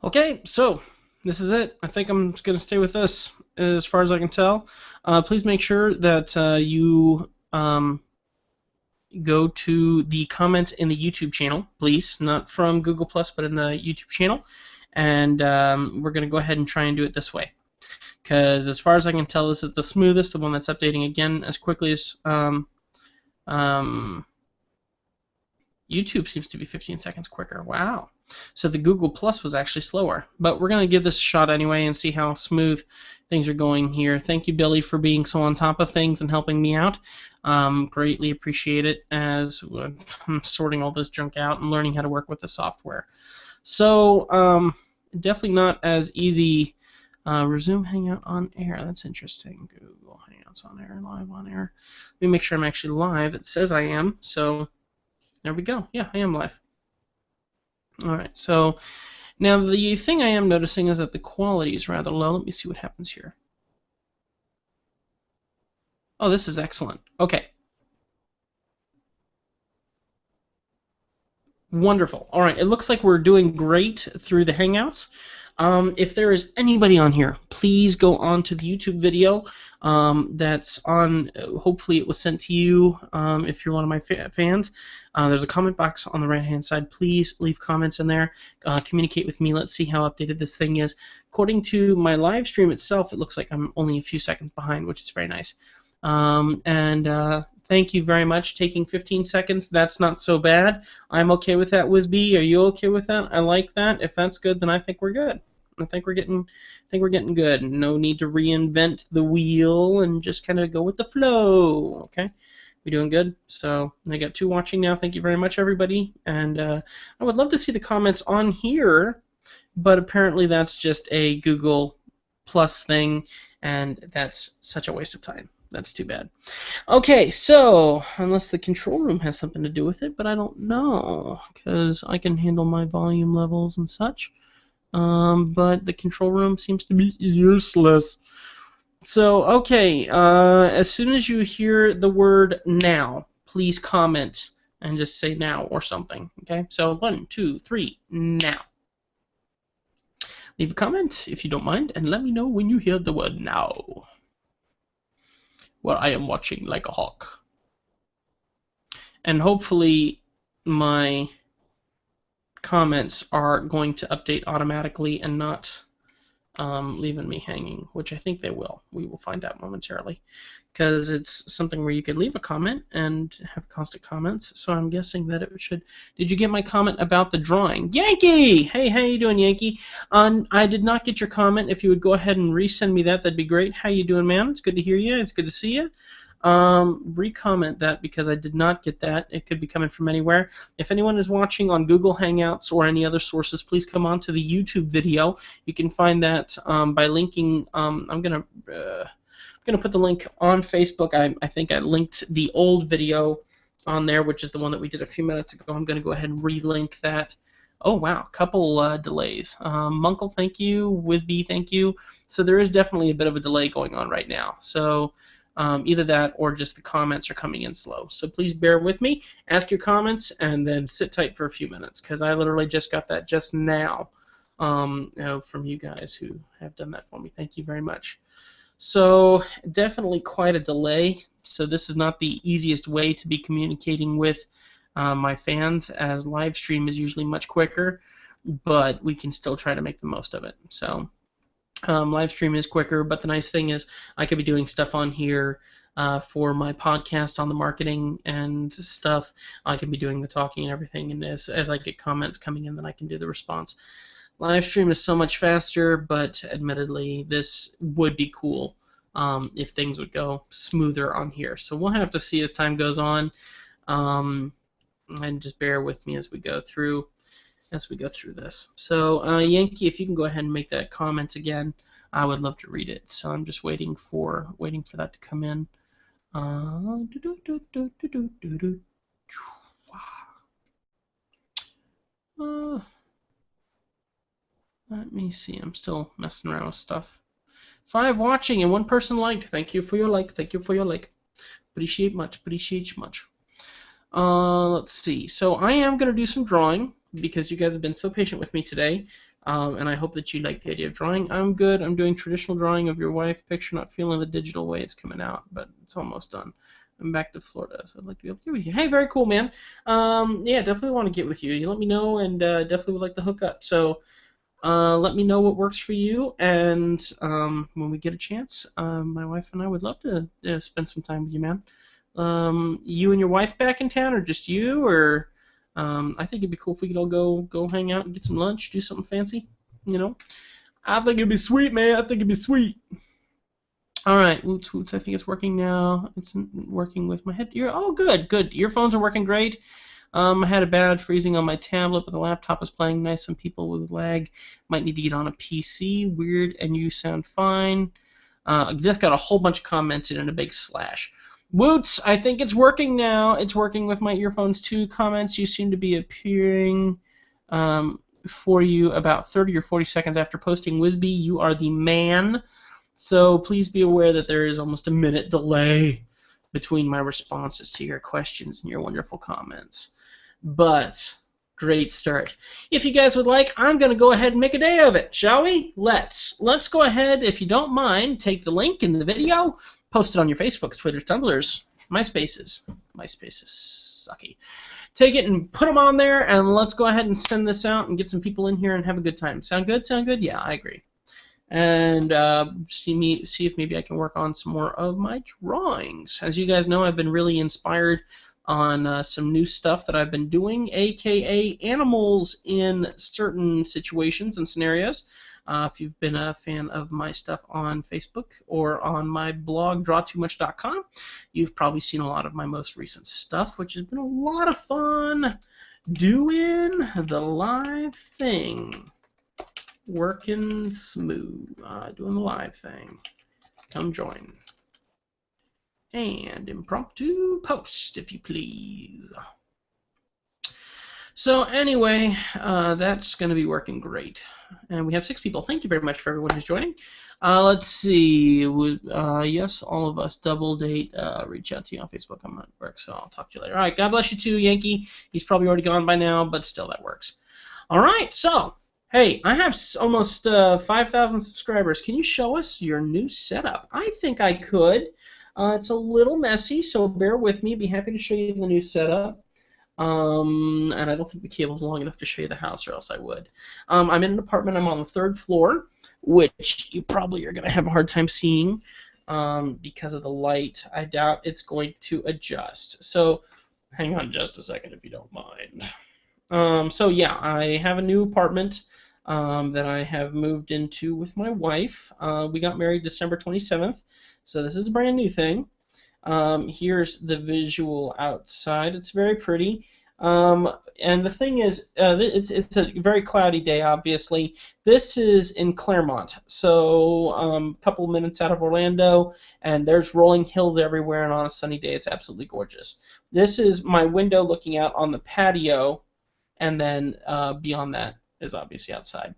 Okay, so this is it. I think I'm going to stay with this as far as I can tell. Please make sure that you go to the comments in the YouTube channel, please. Not from Google Plus, but in the YouTube channel. And we're going to go ahead and try and do it this way. Because as far as I can tell, this is the smoothest, the one that's updating again as quickly as YouTube seems to be 15 seconds quicker. Wow. So the Google Plus was actually slower. But we're going to give this a shot anyway and see how smooth things are going here. Thank you, Billy, for being so on top of things and helping me out. Greatly appreciate it as I'm sorting all this junk out and learning how to work with the software. So definitely not as easy. Resume Hangout on air. That's interesting. Google Hangouts on air, live on air. Let me make sure I'm actually live. It says I am, so there we go. Yeah, I am live. Alright, so now the thing I am noticing is that the quality is rather low. Let me see what happens here. Oh, this is excellent. Okay. Wonderful. Alright, it looks like we're doing great through the Hangouts. If there is anybody on here, please go on to the YouTube video that's on. Hopefully, it was sent to you if you're one of my fans. There's a comment box on the right-hand side. Please leave comments in there. Communicate with me. Let's see how updated this thing is. According to my live stream itself, it looks like I'm only a few seconds behind, which is very nice. Thank you very much. Taking 15 seconds, that's not so bad. I'm okay with that, WizB. Are you okay with that? I like that. If that's good, then I think we're good. I think we're getting good. No need to reinvent the wheel and just kind of go with the flow. Okay, we doing good. So I got 2 watching now. Thank you very much, everybody. And I would love to see the comments on here, but apparently that's just a Google Plus thing, and that's such a waste of time. That's too bad. Okay, so unless the control room has something to do with it, but I don't know because I can handle my volume levels and such. But the control room seems to be useless. So, okay, as soon as you hear the word now, please comment and just say now or something. Okay, so 1, 2, 3, now. Leave a comment if you don't mind, and let me know when you hear the word now. Well, I am watching like a hawk. And hopefully my comments are going to update automatically and not leaving me hanging, which I think they will. We will find out momentarily, because it's something where you can leave a comment and have constant comments. So I'm guessing that it should. Did you get my comment about the drawing? Yankee! Hey, how you doing, Yankee? I did not get your comment. If you would go ahead and resend me that, that'd be great. How you doing, man? It's good to hear you. It's good to see you. Recomment that because I did not get that. It could be coming from anywhere. If anyone is watching on Google Hangouts or any other sources, please come on to the YouTube video. You can find that by linking. I'm gonna put the link on Facebook. I think I linked the old video on there, which is the one that we did a few minutes ago. I'm gonna go ahead and relink that. Oh wow, couple delays. Munkle, thank you. WizB, thank you. So there is definitely a bit of a delay going on right now. So either that or just the comments are coming in slow. So please bear with me. Ask your comments and then sit tight for a few minutes because I literally just got that just now from you guys who have done that for me. Thank you very much. So definitely quite a delay. So this is not the easiest way to be communicating with my fans, as live stream is usually much quicker, but we can still try to make the most of it. So live stream is quicker, but the nice thing is I could be doing stuff on here for my podcast on the marketing and stuff. I can be doing the talking and everything, and as I get comments coming in, then I can do the response. Live stream is so much faster, but admittedly, this would be cool if things would go smoother on here. So we'll have to see as time goes on, and just bear with me as we go through this. So Yankee, if you can go ahead and make that comment again, I would love to read it. So I'm just waiting for that to come in. Let me see. I'm still messing around with stuff. 5 watching and 1 person liked. Thank you for your like. Thank you for your like. Appreciate much. Appreciate much. Let's see. So I am going to do some drawing because you guys have been so patient with me today. And I hope that you like the idea of drawing. I'm good. I'm doing traditional drawing of your wife picture, not feeling the digital way it's coming out, but it's almost done. I'm back to Florida, so I'd like to be able to get with you. Hey, very cool, man. Yeah, definitely want to get with you. You let me know, and definitely would like to hook up. So let me know what works for you, and when we get a chance, my wife and I would love to spend some time with you, man. You and your wife back in town, or just you, or I think it'd be cool if we could all go hang out and get some lunch, do something fancy, you know. I think it'd be sweet, man. I think it'd be sweet. All right, Woots Woots. I think it's working now. It's working with my head. Oh, good, good. Earphones are working great. I had a bad freezing on my tablet, but the laptop is playing nice. Some people with lag might need to get on a PC. Weird, and you sound fine. I just got a whole bunch of comments in a big slash. Woots, I think it's working now. It's working with my earphones too. Comments, you seem to be appearing for you about 30 or 40 seconds after posting. Wisby, you are the man. So please be aware that there is almost a minute delay between my responses to your questions and your wonderful comments. But great start. If you guys would like, I'm going to go ahead and make a day of it, shall we? Let's go ahead, if you don't mind, take the link in the video, post it on your Facebooks, Twitters, Tumblrs, MySpaces. MySpace is sucky. Take it and put them on there, and let's go ahead and send this out and get some people in here and have a good time. Sound good? Sound good? Yeah, I agree. And see if maybe I can work on some more of my drawings. As you guys know, I've been really inspired on some new stuff that I've been doing, aka animals in certain situations and scenarios. If you've been a fan of my stuff on Facebook or on my blog, drawtoomuch.com, you've probably seen a lot of my most recent stuff, which has been a lot of fun doing the live thing. Working smooth, doing the live thing. Come join. And impromptu post, if you please. So anyway, that's going to be working great. And we have 6 people. Thank you very much for everyone who's joining. Let's see. Yes, all of us. Double date. Reach out to you on Facebook. I'm at work, so I'll talk to you later. All right. God bless you too, Yankee. He's probably already gone by now, but still, that works. All right. So, hey, I have almost 5,000 subscribers. Can you show us your new setup? I think I could. It's a little messy, so bear with me. Be happy to show you the new setup. And I don't think the cable's long enough to show you the house, or else I would. I'm in an apartment. I'm on the 3rd floor, which you probably are going to have a hard time seeing because of the light. I doubt it's going to adjust. So hang on just a second if you don't mind. So yeah, I have a new apartment that I have moved into with my wife. We got married December 27th, so this is a brand new thing. Here's the visual outside. It's very pretty. And the thing is, it's a very cloudy day, obviously. This is in Claremont, so a couple of minutes out of Orlando, and there's rolling hills everywhere, and on a sunny day, it's absolutely gorgeous. This is my window looking out on the patio, and then beyond that is obviously outside.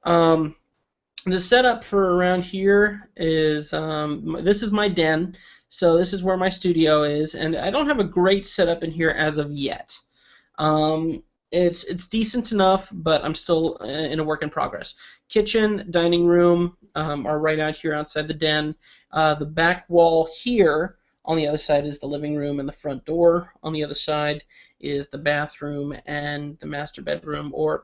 The setup for around here is, this is my den. So this is where my studio is, and I don't have a great setup in here as of yet. It's decent enough, but I'm still in a work in progress. Kitchen, dining room are right out here outside the den. The back wall here on the other side is the living room, and the front door on the other side is the bathroom and the master bedroom, or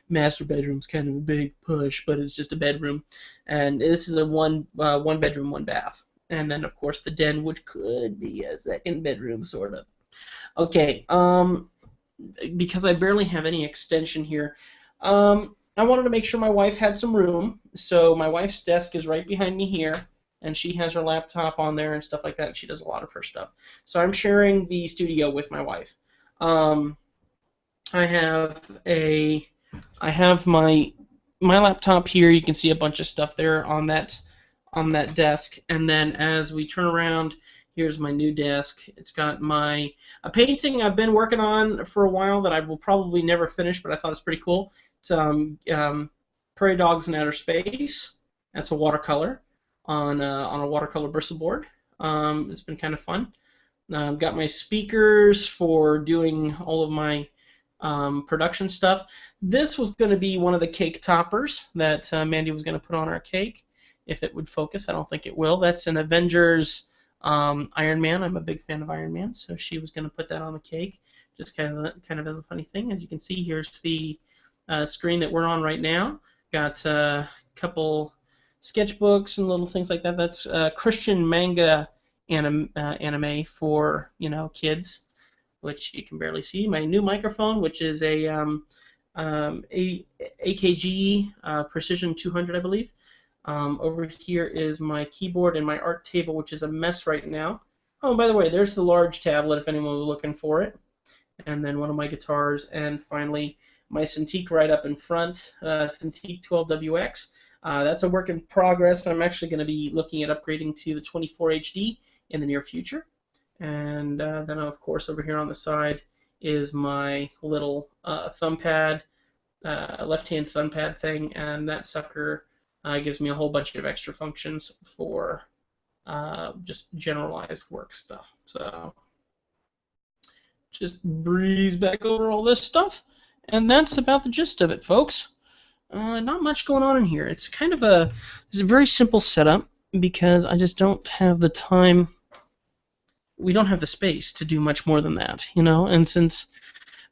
master bedroom's kind of a big push, but it's just a bedroom. And this is a one bedroom, 1 bath. And then, of course, the den, which could be a 2nd bedroom, sort of. Okay, because I barely have any extension here, I wanted to make sure my wife had some room. So my wife's desk is right behind me here, and she has her laptop on there and stuff like that. And she does a lot of her stuff. So I'm sharing the studio with my wife. I have my laptop here. You can see a bunch of stuff there on that desk, and then as we turn around, here's my new desk. It's got a painting I've been working on for a while that I will probably never finish, but I thought it's pretty cool. It's Prairie Dogs in Outer Space. That's a watercolor on a watercolor bristle board. It's been kind of fun. I've got my speakers for doing all of my production stuff. This was going to be one of the cake toppers that Mandy was going to put on our cake, if it would focus. I don't think it will. That's an Avengers Iron Man. I'm a big fan of Iron Man, so she was going to put that on the cake, just kind of as a funny thing. As you can see, here's the screen that we're on right now. Got a couple sketchbooks and little things like that. That's Christian manga anime for kids, which you can barely see. My new microphone, which is a AKG Precision 200, I believe. Over here is my keyboard and my art table, which is a mess right now. Oh, by the way, there's the large tablet if anyone was looking for it. And then one of my guitars, and finally my Cintiq right up in front, Cintiq 12WX. That's a work in progress. I'm actually going to be looking at upgrading to the 24 HD in the near future. And then, of course, over here on the side is my little thumb pad, left-hand thumb pad thing, and that sucker gives me a whole bunch of extra functions for just generalized work stuff. So just breeze back over all this stuff, and that's about the gist of it, folks. Not much going on in here. It's kind of a very simple setup because I just don't have the time. We don't have the space to do much more than that, and since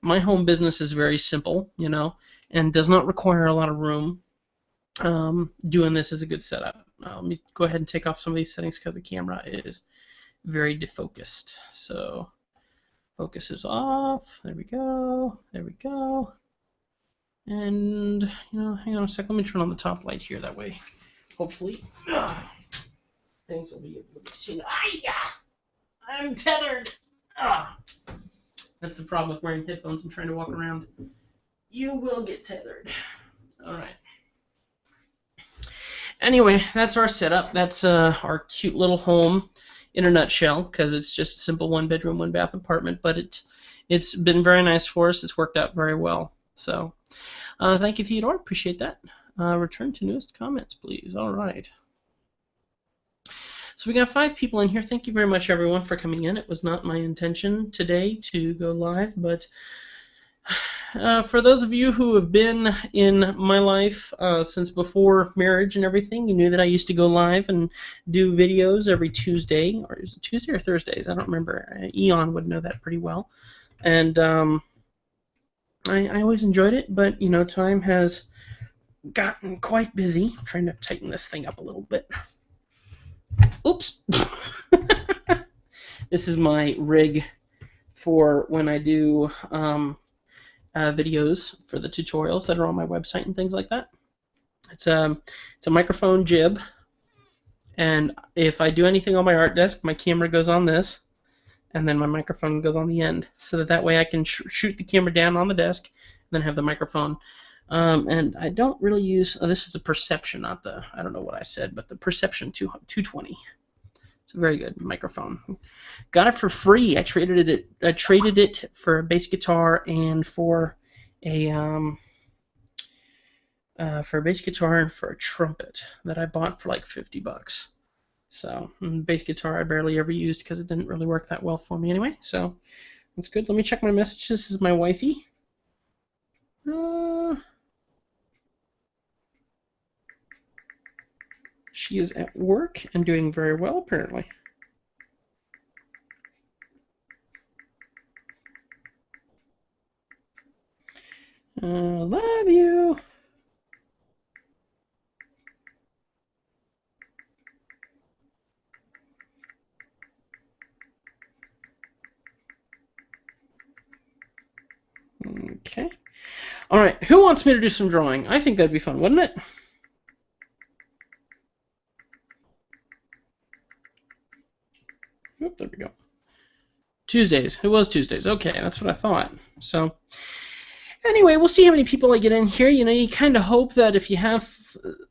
my home business is very simple, and does not require a lot of room, doing this is a good setup. Let me go ahead and take off some of these settings because the camera is very defocused. So focus is off. There we go. There we go. And, hang on a sec. Let me turn on the top light here. That way, hopefully, things will be able to be seen. I'm tethered. That's the problem with wearing headphones and trying to walk around. You will get tethered. All right. Anyway, that's our setup. That's our cute little home in a nutshell, because it's just a simple one-bedroom, one-bath apartment. But it's been very nice for us. It's worked out very well. So thank you, Theodore. Appreciate that. Return to newest comments, please. All right. So we got 5 people in here. Thank you very much, everyone, for coming in. It was not my intention today to go live, but for those of you who have been in my life since before marriage and everything, you knew that I used to go live and do videos every Tuesday, or is it Tuesday or Thursdays? I don't remember. Eon would know that pretty well. And I always enjoyed it, but time has gotten quite busy. I'm trying to tighten this thing up a little bit. Oops. This is my rig for when I do videos for the tutorials that are on my website and things like that. It's a microphone jib, and if I do anything on my art desk, my camera goes on this, and then my microphone goes on the end, so that way I can shoot the camera down on the desk, and then have the microphone. And I don't really use. This is the Perception, not the. I don't know what I said, but the Perception 220. It's a very good microphone. Got it for free. I traded it for a bass guitar and for a bass guitar and for a trumpet that I bought for like $50. So bass guitar I barely ever used because it didn't really work that well for me anyway. So that's good. Let me check my messages. This is my wifey. She is at work and doing very well, apparently. Love you. Okay. All right. Who wants me to do some drawing? I think that'd be fun, wouldn't it? Oop, there we go. Tuesdays. It was Tuesdays. Okay, that's what I thought. So, anyway, we'll see how many people I get in here. You kind of hope that if you have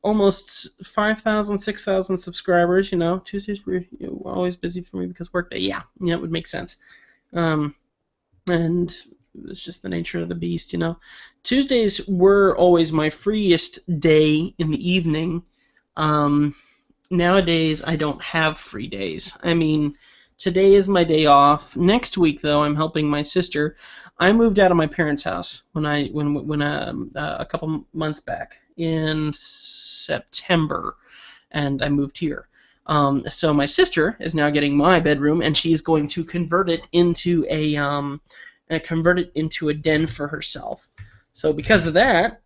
almost 5,000, 6,000 subscribers, Tuesdays were always busy for me because workday. Yeah, it would make sense. And it's just the nature of the beast, Tuesdays were always my freest day in the evening. Nowadays, I don't have free days. I mean, today is my day off. Next week, though, I'm helping my sister I moved out of my parents' house when a couple months back in September, and I moved here. So my sister is now getting my bedroom, and she's going to convert it into a den for herself. So because of that,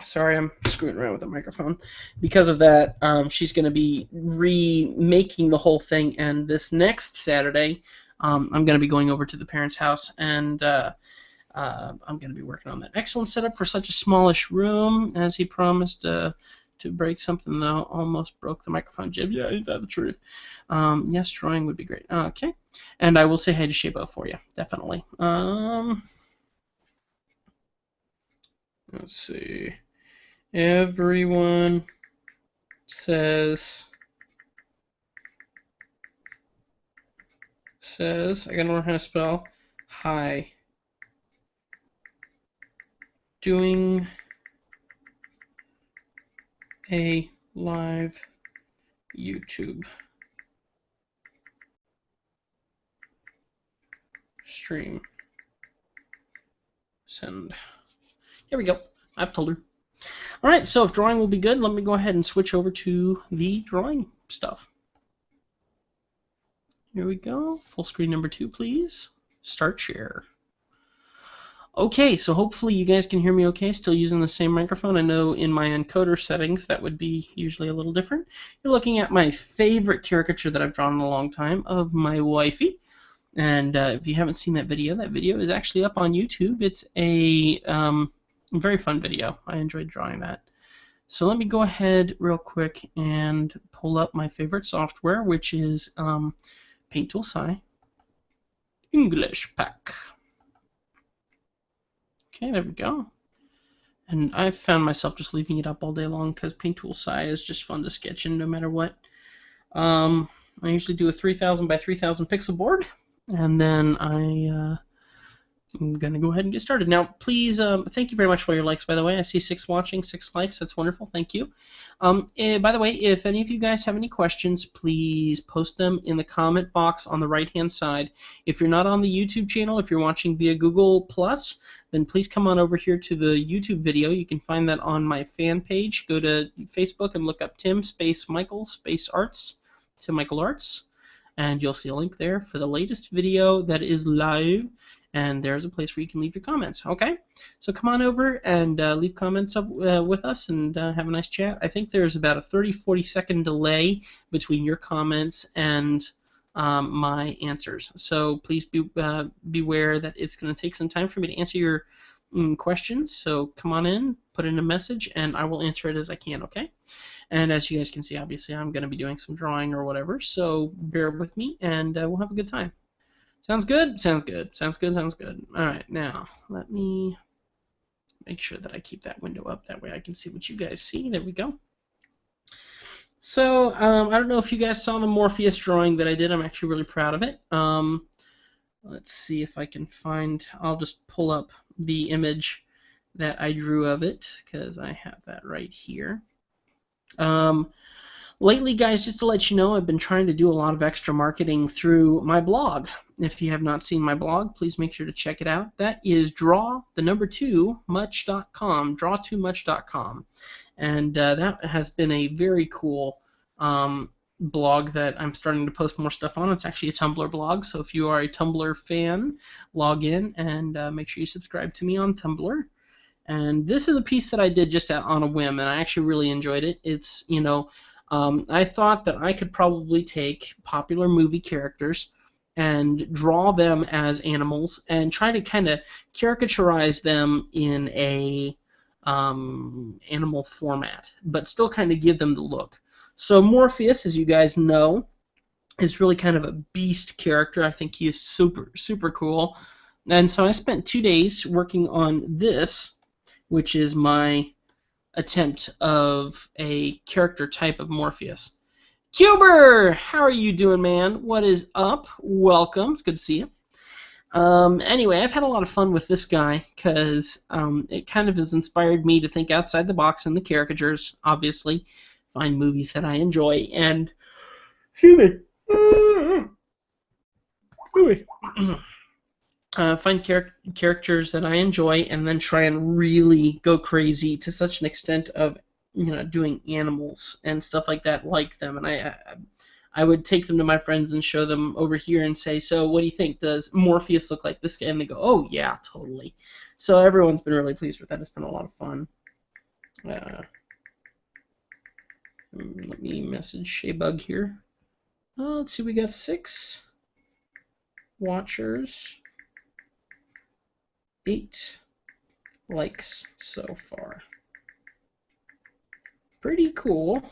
sorry, I'm screwing around with the microphone. Because of that, she's going to be remaking the whole thing, and this next Saturday, I'm going to be going over to the parents' house, and I'm going to be working on that. Excellent setup for such a smallish room, as he promised to break something, though. Almost broke the microphone jib. Yeah, ain't that the truth? Yes, drawing would be great. Okay. And I will say hi to Shabo for you, definitely. Let's see. Everyone says I gotta learn how to spell hi. Doing a live YouTube stream. Send. Here we go. I've told her. All right, so if drawing will be good, let me go ahead and switch over to the drawing stuff. Here we go. Full screen number 2, please. Start share. Okay, so hopefully you guys can hear me okay, still using the same microphone. I know in my encoder settings that would be usually a little different. You're looking at my favorite caricature that I've drawn in a long time of my wifey. And if you haven't seen that video is actually up on YouTube. It's a very fun video. I enjoyed drawing that. So let me go ahead real quick and pull up my favorite software, which is Paint Tool SCI English Pack. Okay, there we go. And I found myself just leaving it up all day long because Paint Tool SCI is just fun to sketch in no matter what. I usually do a 3000 by 3000 pixel board, and then I'm going to go ahead and get started. Now, please, thank you very much for your likes, by the way. I see 6 watching, 6 likes. That's wonderful. Thank you. By the way, if any of you guys have any questions, please post them in the comment box on the right-hand side. If you're not on the YouTube channel, if you're watching via Google+, then please come on over here to the YouTube video. You can find that on my fan page. Go to Facebook and look up TimMichaelArts, TimMichaelArts, and you'll see a link there for the latest video that is live. And there's a place where you can leave your comments. Okay, so come on over and leave comments with us and have a nice chat. I think there's about a 30-40 second delay between your comments and my answers. So please beware that it's going to take some time for me to answer your questions. So come on in, put in a message, and I will answer it as I can. Okay. And as you guys can see, obviously I'm going to be doing some drawing or whatever. So bear with me, and we'll have a good time. Sounds good? Sounds good. Sounds good, sounds good. All right, now let me make sure that I keep that window up. That way I can see what you guys see. There we go. So I don't know if you guys saw the Morpheus drawing that I did. I'm actually really proud of it. Let's see if I can find, I'll just pull up the image that I drew of it because I have that right here. Lately, guys, just to let you know, I've been trying to do a lot of extra marketing through my blog. If you have not seen my blog, please make sure to check it out. That is draw2much.com, draw2much.com. And that has been a very cool blog that I'm starting to post more stuff on. It's actually a Tumblr blog, so if you are a Tumblr fan, log in and make sure you subscribe to me on Tumblr. And this is a piece that I did just on a whim, and I actually really enjoyed it. It's, you know, I thought that I could probably take popular movie characters and draw them as animals and try to kind of caricaturize them in a animal format, but still kind of give them the look. So Morpheus, as you guys know, is really kind of a beast character. I think he is super, super cool. And so I spent 2 days working on this, which is my attempt of a character type of Morpheus. Cuber, how are you doing, man? What is up? Welcome. It's good to see you. Anyway, I've had a lot of fun with this guy because it kind of has inspired me to think outside the box in the caricatures, obviously, find movies that I enjoy, and excuse me. find characters that I enjoy, and then try and really go crazy to such an extent of doing animals and stuff like them. And I would take them to my friends and show them over here and say, so what do you think? Does Morpheus look like this guy? And they go, oh yeah, totally. So everyone's been really pleased with that. It's been a lot of fun. Let me message Shaybug here. Let's see, we got 6 watchers, 8 likes so far. Pretty cool.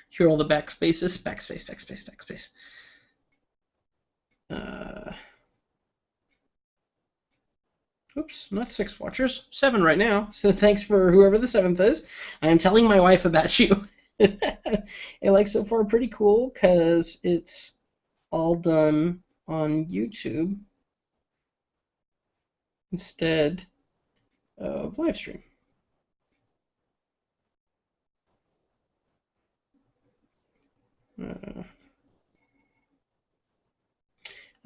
Here are all the backspaces. Backspace, backspace, backspace. Oops, not 6 watchers. 7 right now. So thanks for whoever the 7th is. I am telling my wife about you. And like so far, pretty cool because it's all done on YouTube instead of live stream.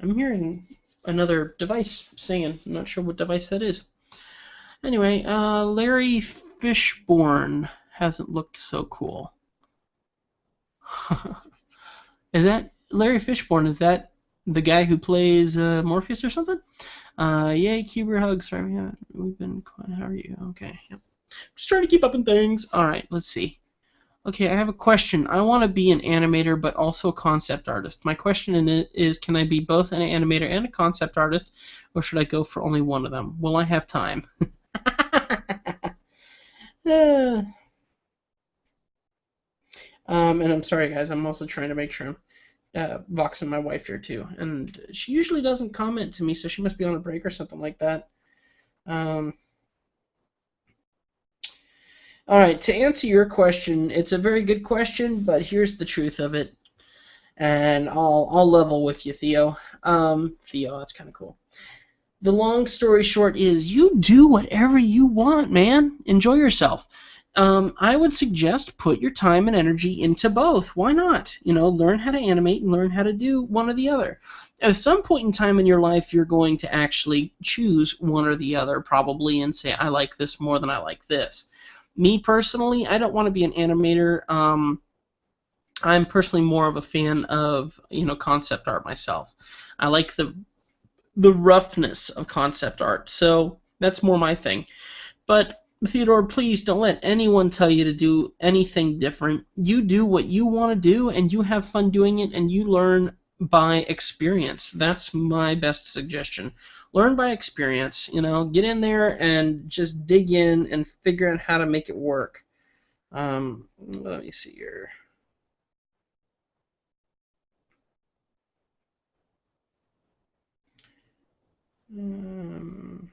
I'm hearing another device singing. I'm not sure what device that is. Anyway, Larry Fishburne hasn't looked so cool. Is that Larry Fishburne? Is that the guy who plays Morpheus or something? Yay, Cuber hugs. Sorry, we've been. How are you? Okay. Yep. Just trying to keep up in things. All right, let's see. Okay, I have a question. I want to be an animator, but also a concept artist. My question is, can I be both an animator and a concept artist, or should I go for only one of them? Will I have time? And I'm sorry, guys. I'm also trying to make sure I'm voxing my wife here, too. And she usually doesn't comment to me, so she must be on a break or something like that. All right, to answer your question, it's a very good question, but here's the truth of it, and I'll level with you, Theo. Theo, that's kind of cool. The long story short is you do whatever you want, man. Enjoy yourself. I would suggest put your time and energy into both. Why not? Learn how to animate and learn how to do one or the other. At some point in time in your life, you're going to actually choose one or the other, probably, and say, I like this more than I like this. Me personally, I don't want to be an animator. I'm personally more of a fan of concept art myself. I like the roughness of concept art, so that's more my thing. But Theodore, please don't let anyone tell you to do anything different. You do what you want to do, and you have fun doing it, and you learn by experience. That's my best suggestion. Learn by experience. Get in there and just dig in and figure out how to make it work. Let me see here. I'm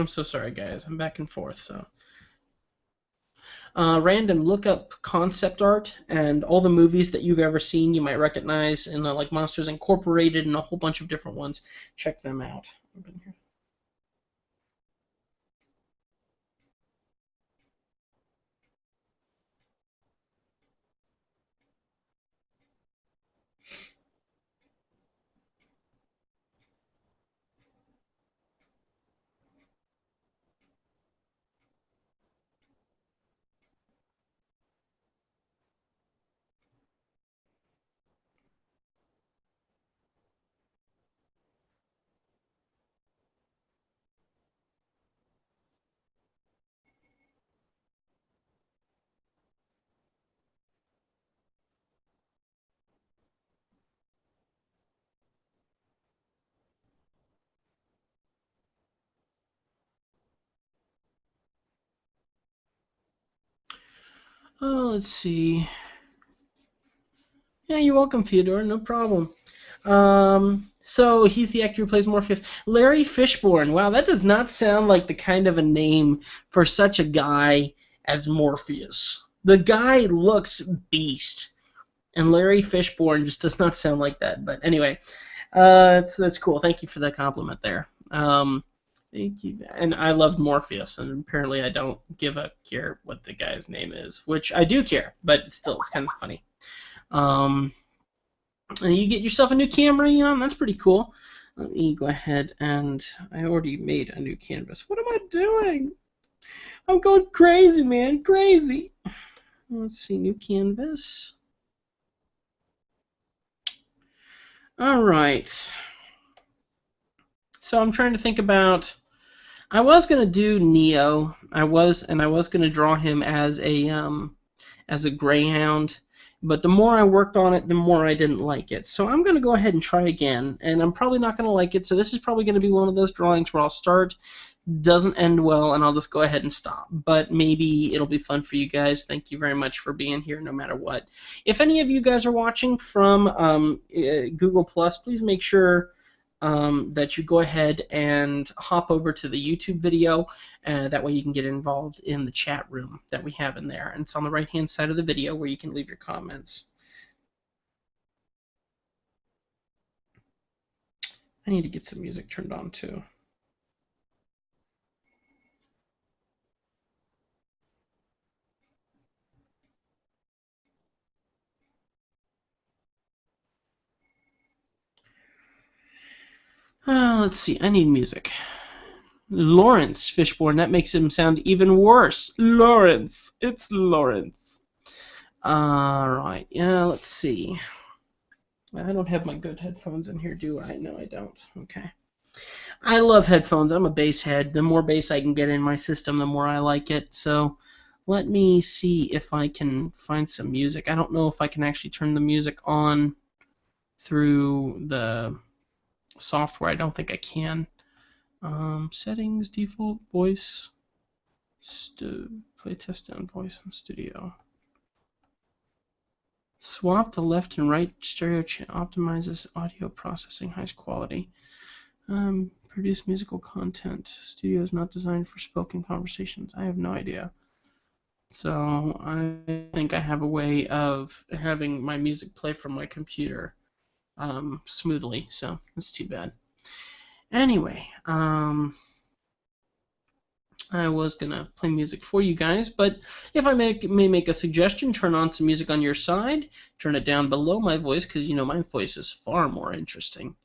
so sorry, guys. I'm back and forth, so. Random, look up concept art and all the movies that you've ever seen you might recognize, and like Monsters Incorporated and a whole bunch of different ones. Check them out. Oh, let's see. Yeah, you're welcome, Theodore. No problem. So he's the actor who plays Morpheus. Larry Fishburne. Wow, that does not sound like the kind of a name for such a guy as Morpheus. The guy looks beast, and Larry Fishburne just does not sound like that. But anyway, that's cool. Thank you for that compliment there. Thank you. And I loved Morpheus, and apparently I don't give a care what the guy's name is, which I do care, but still, it's kind of funny. And you get yourself a new camera, Eon. That's pretty cool. Let me go ahead and I already made a new canvas. What am I doing? I'm going crazy, man. Crazy. Let's see, new canvas. All right. So I'm trying to think about. I was gonna do Neo. I was gonna draw him as a greyhound, but the more I worked on it, the more I didn't like it. So I'm going to go ahead and try again, and I'm probably not going to like it, so this is probably going to be one of those drawings where I'll start, doesn't end well, and I'll just go ahead and stop. But maybe it'll be fun for you guys. Thank you very much for being here no matter what. If any of you guys are watching from Google+, please make sure that you go ahead and hop over to the YouTube video. That way you can get involved in the chat room that we have in there. And it's on the right-hand side of the video where you can leave your comments. I need to get some music turned on too. Let's see, I need music. Lawrence Fishborn, that makes him sound even worse. Lawrence, it's Lawrence. Alright, yeah, let's see. I don't have my good headphones in here, do I? No, I don't. Okay. I love headphones. I'm a bass head. The more bass I can get in my system, the more I like it. So let me see if I can find some music. I don't know if I can actually turn the music on through the software. I don't think I can. Settings, default, voice, play test down voice in studio. Swap the left and right stereo channel, optimizes audio processing, highest quality. Produce musical content. Studio is not designed for spoken conversations. I have no idea. So I think I have a way of having my music play from my computer smoothly. So that's too bad. Anyway, I was gonna play music for you guys, but if I may make a suggestion, turn on some music on your side, turn it down below my voice, because you know my voice is far more interesting,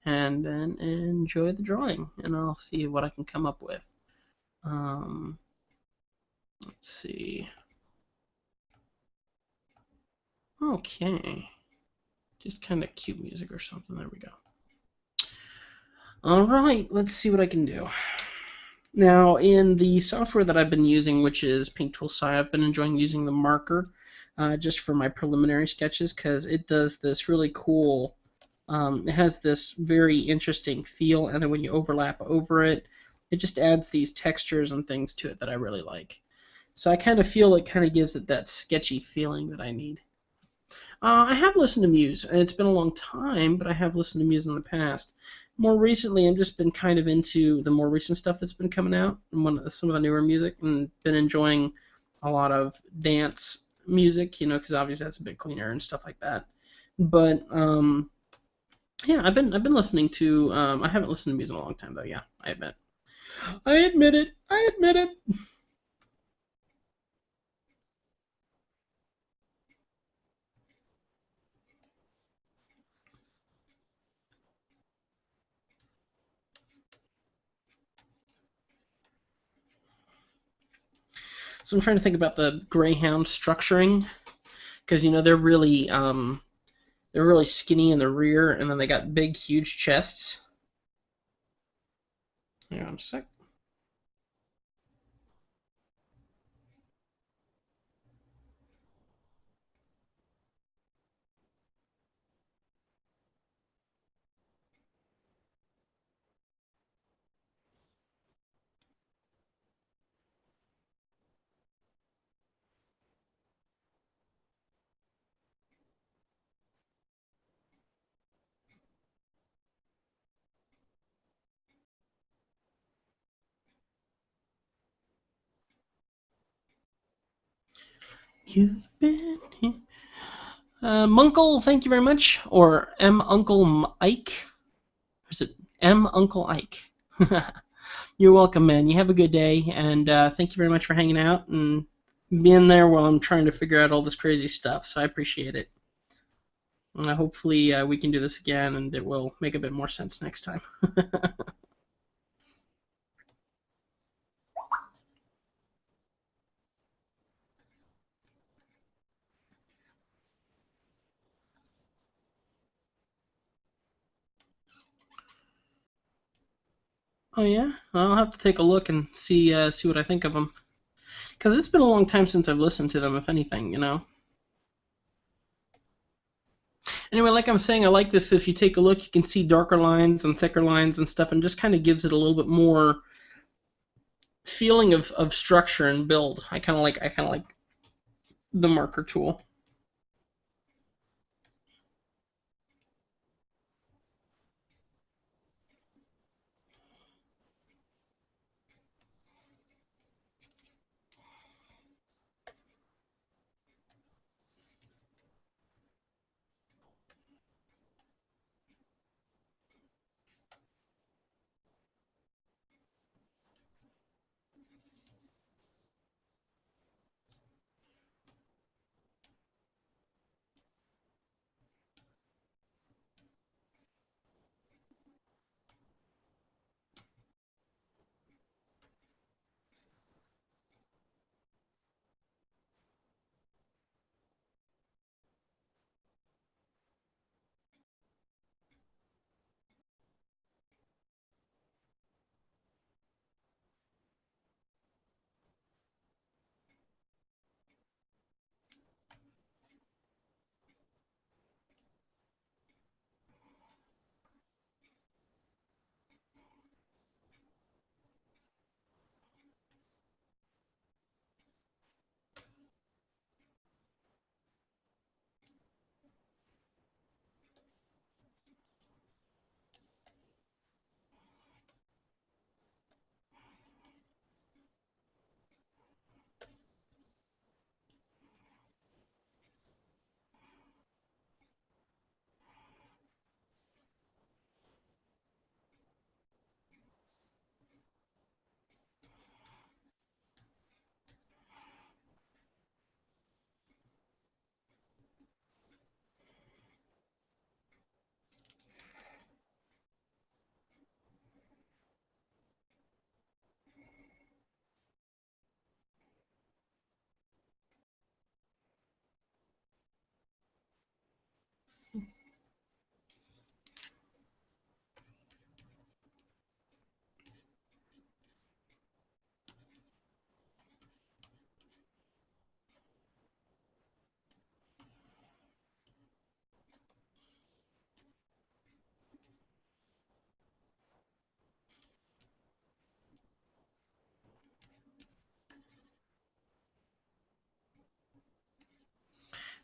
and then enjoy the drawing, and I'll see what I can come up with. Let's see. Okay, just kind of cute music or something. There we go. All right, let's see what I can do. Now, in the software that I've been using, which is Paint Tool Sci, I've been enjoying using the marker just for my preliminary sketches because it does this really cool, it has this very interesting feel, and then when you overlap over it, it just adds these textures and things to it that I really like. So I kind of feel it kind of gives it that sketchy feeling that I need. I have listened to Muse, and it's been a long time, but I have listened to Muse in the past. More recently, I've just been kind of into the more recent stuff that's been coming out, and some of the newer music, and been enjoying a lot of dance music, you know, because obviously that's a bit cleaner and stuff like that. But yeah, I've been listening to. I haven't listened to Muse in a long time though. Yeah, I admit. I admit it. I admit it. So I'm trying to think about the Greyhound structuring because you know they're really skinny in the rear, and then they got big, huge chests. Hang on a sec. You've been here. Munkle, thank you very much. Or M Uncle Ike. Or is it M Uncle Ike? You're welcome, man. You have a good day, and thank you very much for hanging out and being there while I'm trying to figure out all this crazy stuff. So I appreciate it. Hopefully, we can do this again, and it will make a bit more sense next time. Oh yeah, I'll have to take a look and see what I think of them. Because it's been a long time since I've listened to them, if anything. Anyway, like I'm saying, I like this. If you take a look, you can see darker lines and thicker lines and stuff, and just kind of gives it a little bit more feeling of structure and build. I kind of like the marker tool.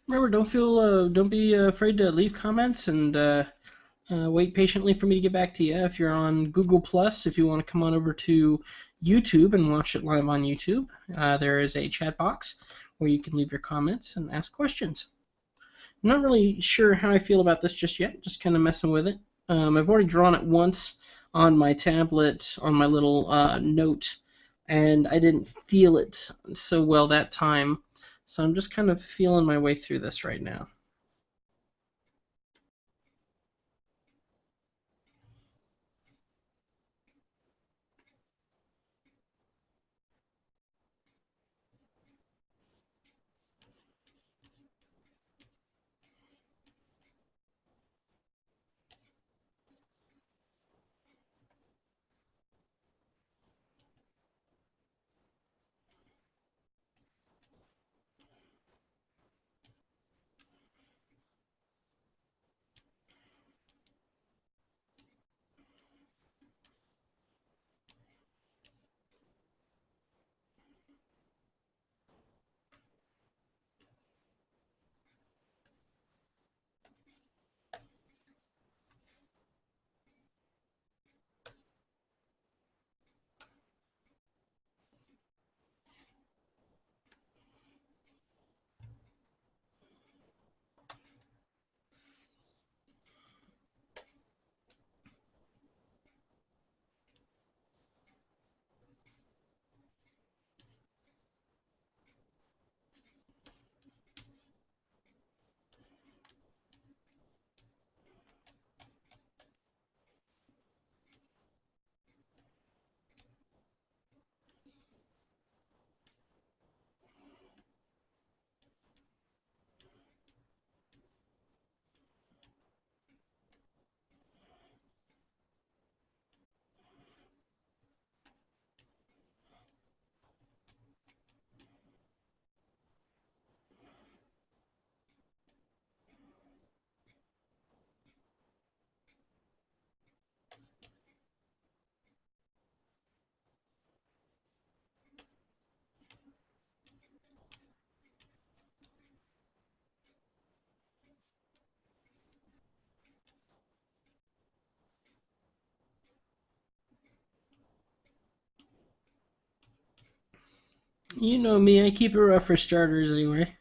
Remember, don't be afraid to leave comments and wait patiently for me to get back to you. If you're on Google Plus, if you want to come on over to YouTube and watch it live on YouTube, there is a chat box where you can leave your comments and ask questions. I'm not really sure how I feel about this just yet. Just kind of messing with it. I've already drawn it once on my tablet on my little note, and I didn't feel it so well that time. So I'm just kind of feeling my way through this right now. You know me, I keep it rough for starters anyway.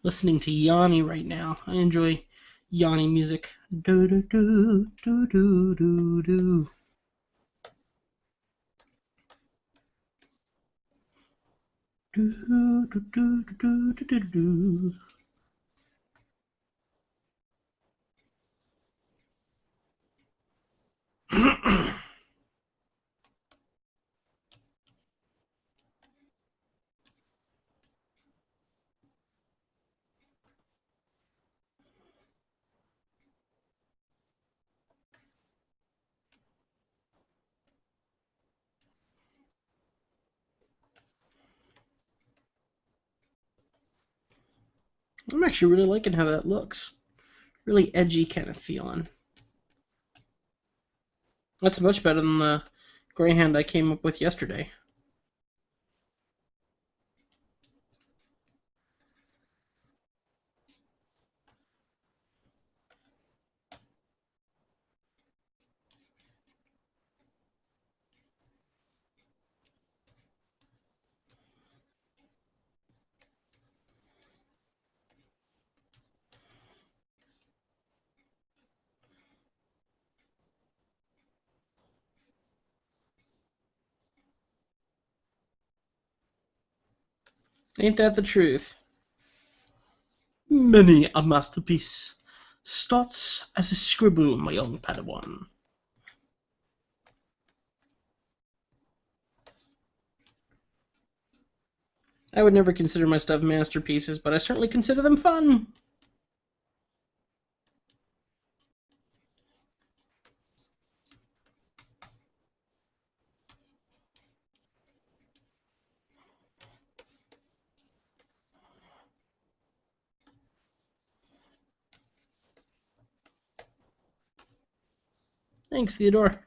Listening to Yanni right now. I enjoy Yanni music. Do do do do do do do. Do do do do do do do. I'm actually really liking how that looks. Really edgy kind of feeling. That's much better than the Greyhound I came up with yesterday. Ain't that the truth? Many a masterpiece starts as a scribble, my young Padawan. I would never consider my stuff masterpieces, but I certainly consider them fun. Thanks, Theodore.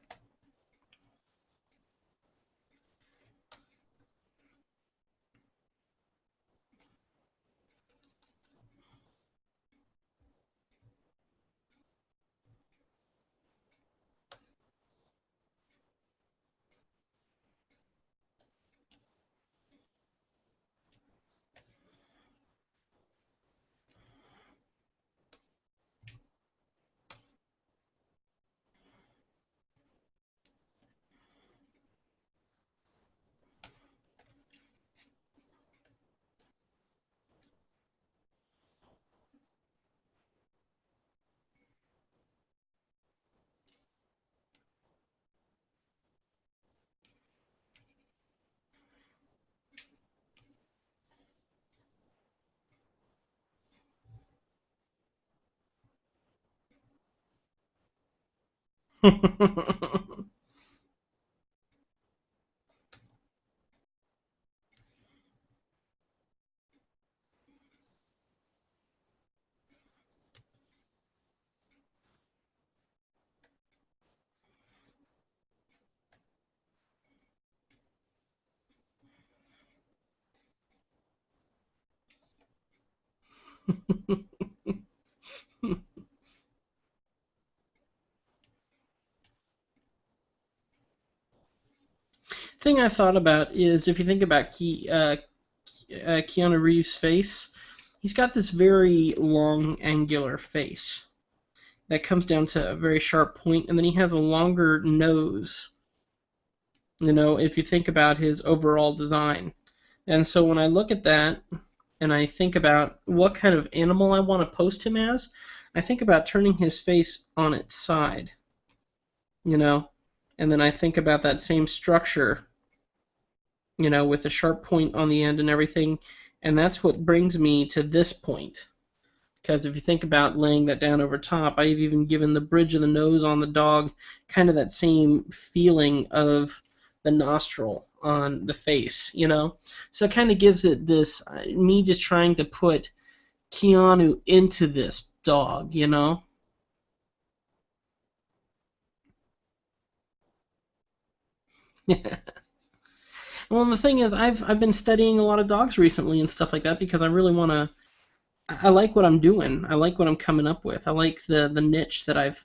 Thing I thought about is if you think about Keanu Reeves' face, he's got this very long, angular face that comes down to a very sharp point, and then he has a longer nose. If you think about his overall design. And so when I look at that and I think about what kind of animal I want to post him as, I think about turning his face on its side, you know, and then I think about that same structure, with a sharp point on the end and everything, and that's what brings me to this point. Because if you think about laying that down over top, I've even given the bridge of the nose on the dog kind of that same feeling of the nostril on the face, you know? So it kind of gives it this, me just trying to put Keanu into this dog, you know? Well, the thing is, I've been studying a lot of dogs recently and stuff like that because I really want to. I like what I'm doing. I like what I'm coming up with. I like the niche that I've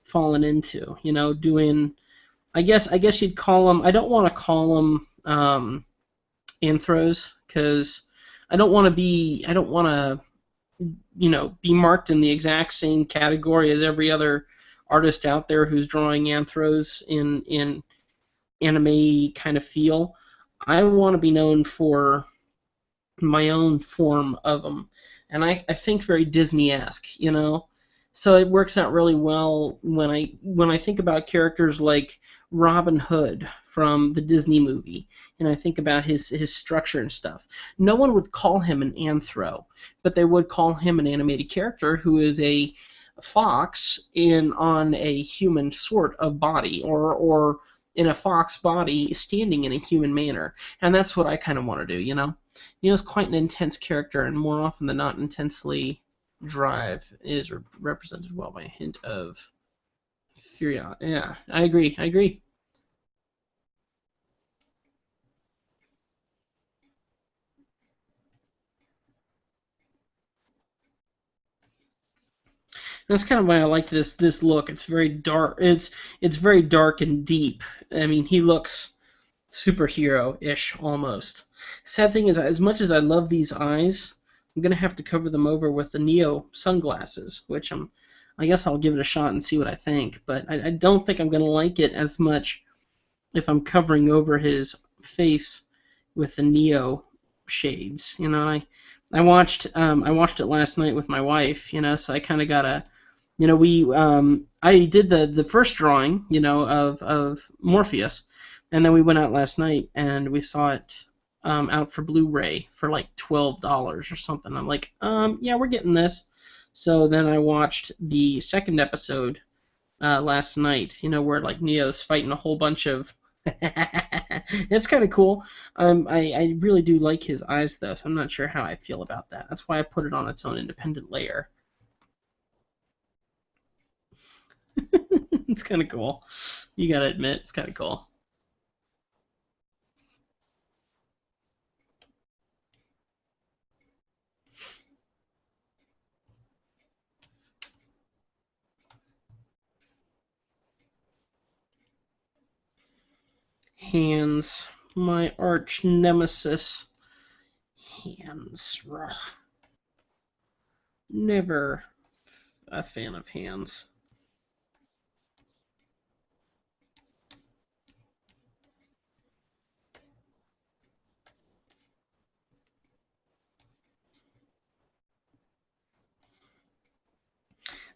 fallen into. You know, doing. I guess you'd call them. I don't want to call them anthros because I don't want to be. I don't want to be marked in the exact same category as every other artist out there who's drawing anthros in anime kind of feel. I want to be known for my own form of them, and I think very Disney-esque, you know. So it works out really well when I think about characters like Robin Hood from the Disney movie, and I think about his structure and stuff. No one would call him an anthro, but they would call him an animated character who is a fox in on a human sort of body, or in a fox body standing in a human manner, and that's what I kind of want to do, you know. Neo's quite an intense character, and more often than not, intensely drive is represented well by a hint of fury. Yeah, I agree. I agree. That's kind of why I like this look. It's very dark. It's very dark and deep. I mean, he looks superhero-ish almost. Sad thing is, as much as I love these eyes, I'm gonna have to cover them over with the Neo sunglasses, which I guess I'll give it a shot and see what I think. But I don't think I'm gonna like it as much if I'm covering over his face with the Neo shades. You know, I watched it last night with my wife. You know, so I kind of gotta we I did the first drawing, of Morpheus, and then we went out last night and we saw it out for Blu-ray for like $12 or something. I'm like, yeah, we're getting this. So then I watched the second episode last night, where like Neo's fighting a whole bunch of. It's kind of cool. I really do like his eyes though, so I'm not sure how I feel about that. That's why I put it on its own independent layer. It's kind of cool. You gotta admit, it's kind of cool. Hands, my arch nemesis. Hands. Never a fan of hands.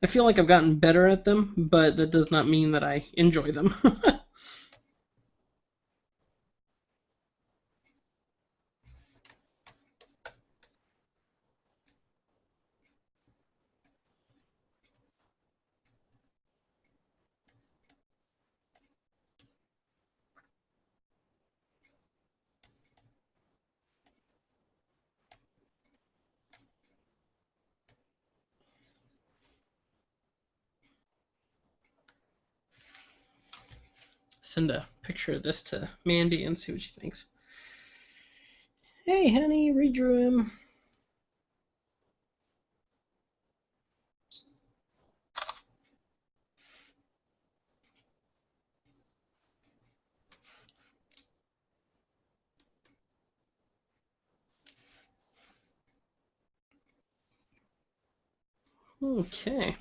I feel like I've gotten better at them, but that does not mean that I enjoy them. Send a picture of this to Mandy and see what she thinks. Hey, honey, redrew him. Okay.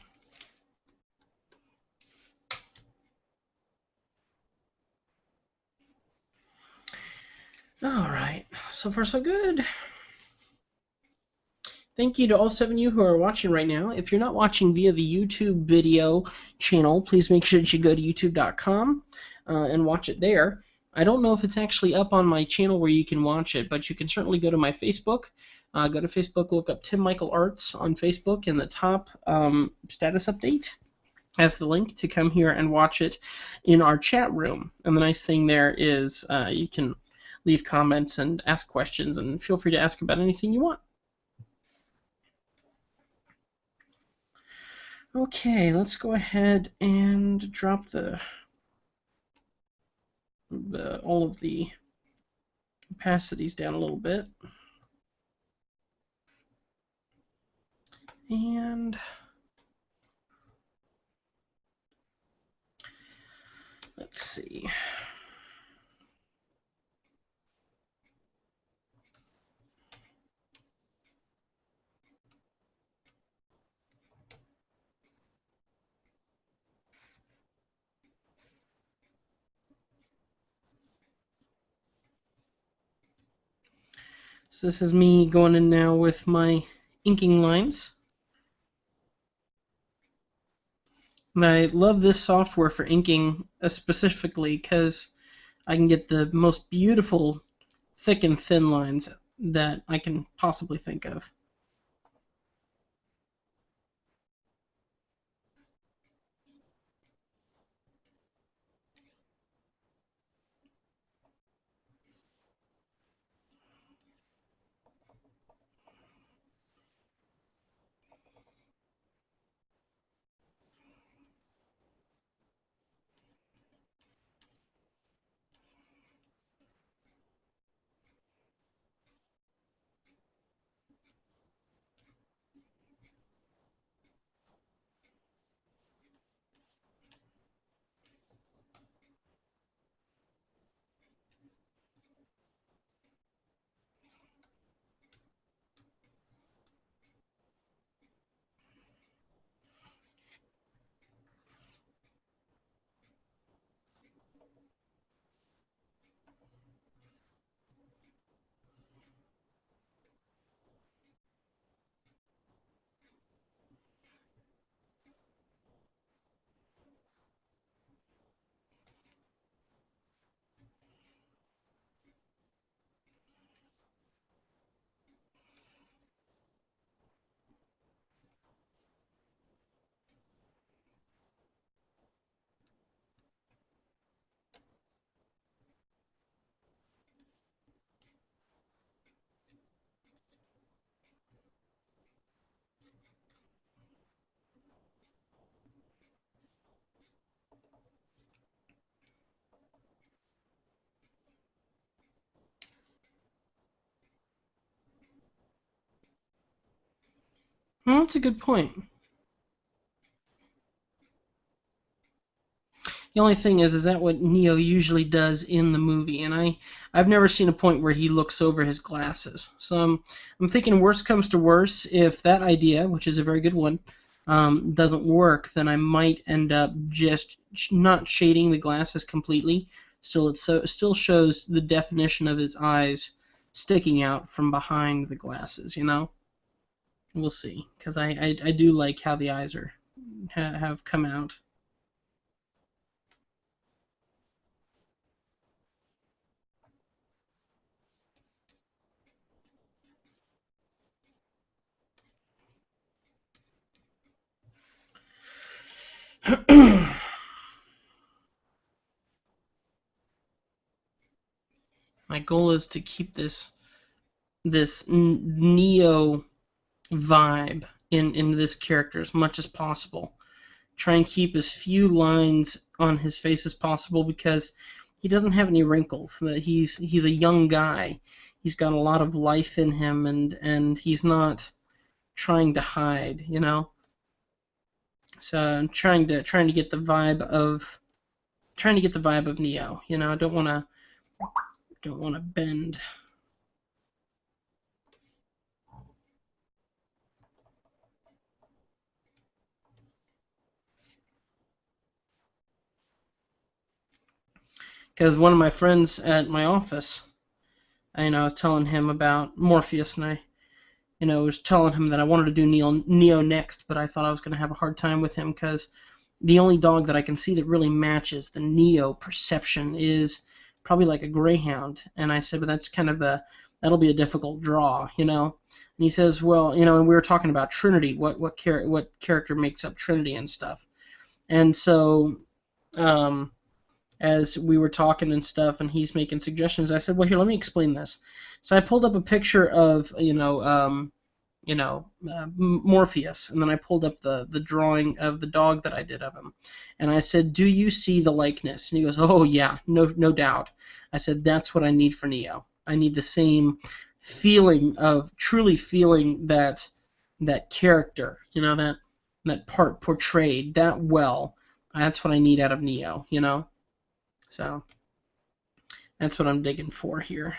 All right. So far, so good. Thank you to all 7 of you who are watching right now. If you're not watching via the YouTube video channel, please make sure that you go to youtube.com and watch it there. I don't know if it's actually up on my channel where you can watch it, but you can certainly go to my Facebook. Go to Facebook, look up TimMichaelArts on Facebook, in the top status update has the link to come here and watch it in our chat room. And the nice thing there is you can leave comments and ask questions, and feel free to ask about anything you want. Okay, let's go ahead and drop all of the opacities down a little bit. And let's see. So this is me going in now with my inking lines. And I love this software for inking specifically because I can get the most beautiful thick and thin lines that I can possibly think of. Well, that's a good point. The only thing is that what Neo usually does in the movie, and I've never seen a point where he looks over his glasses. So I'm thinking, worst comes to worst, if that idea, which is a very good one, doesn't work, then I might end up just not shading the glasses completely. Still, still shows the definition of his eyes sticking out from behind the glasses. We'll see, because I do like how the eyes have come out. My goal is to keep this Neo vibe in this character as much as possible. Try and keep as few lines on his face as possible because he doesn't have any wrinkles. He's a young guy. He's got a lot of life in him, and he's not trying to hide. So I'm trying to get the vibe of Neo. I don't wanna bend. Because one of my friends at my office, I was telling him about Morpheus, and I was telling him that I wanted to do Neo next, but I thought I was going to have a hard time with him because the only dog that I can see that really matches the Neo perception is probably like a greyhound. And I said, but that's kind of that'll be a difficult draw, you know. And he says, well, you know, and we were talking about Trinity, what character makes up Trinity and stuff. And so as we were talking and stuff, and he's making suggestions, I said, well, here, let me explain this. So I pulled up a picture of, Morpheus, and then I pulled up the drawing of the dog that I did of him, and I said, "Do you see the likeness?" And he goes, "Oh yeah, no doubt." I said, "That's what I need for Neo. I need the same feeling of truly feeling that character, you know, that part portrayed that well. That's what I need out of Neo, you know." So that's what I'm digging for here.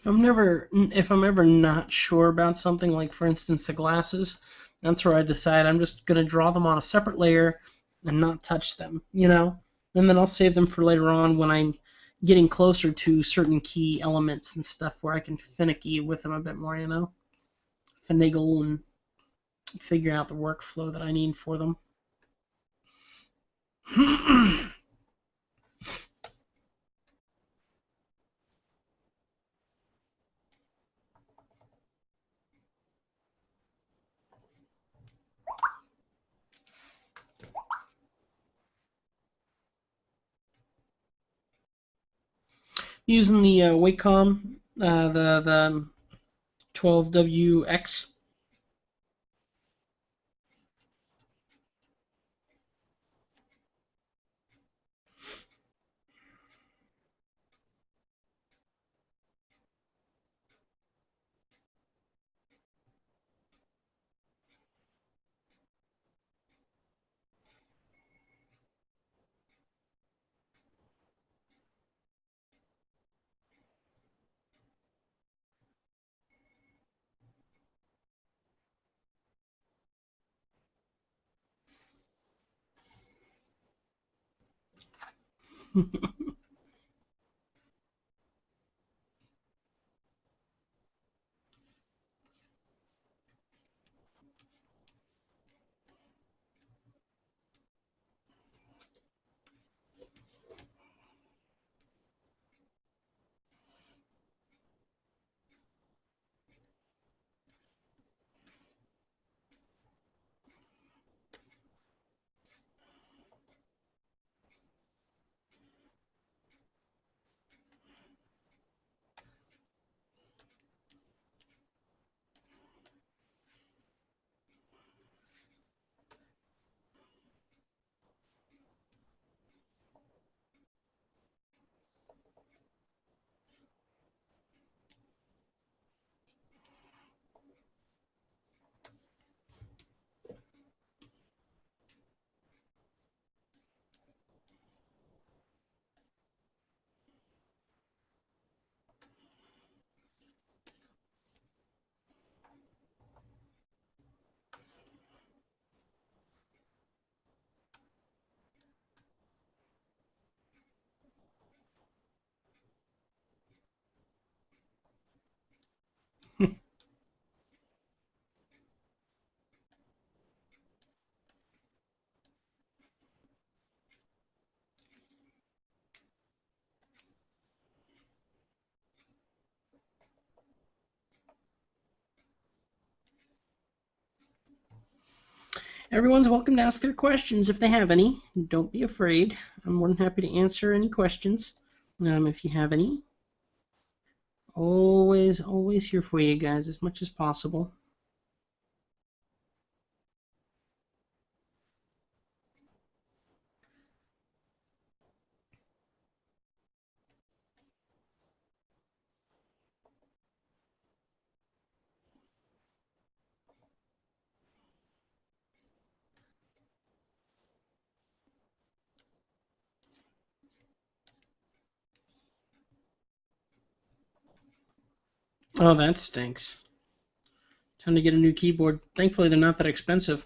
If I'm ever not sure about something, like for instance the glasses, that's where I decide I'm just gonna draw them on a separate layer and not touch them, you know? And then I'll save them for later on when I'm getting closer to certain key elements and stuff where I can finicky with them a bit more, you know? Finagle and figure out the workflow that I need for them. Using the Wacom, the 12WX. Everyone's welcome to ask their questions if they have any. Don't be afraid. I'm more than happy to answer any questions if you have any. Always here for you guys as much as possible. Oh, that stinks. Time to get a new keyboard. Thankfully, they're not that expensive.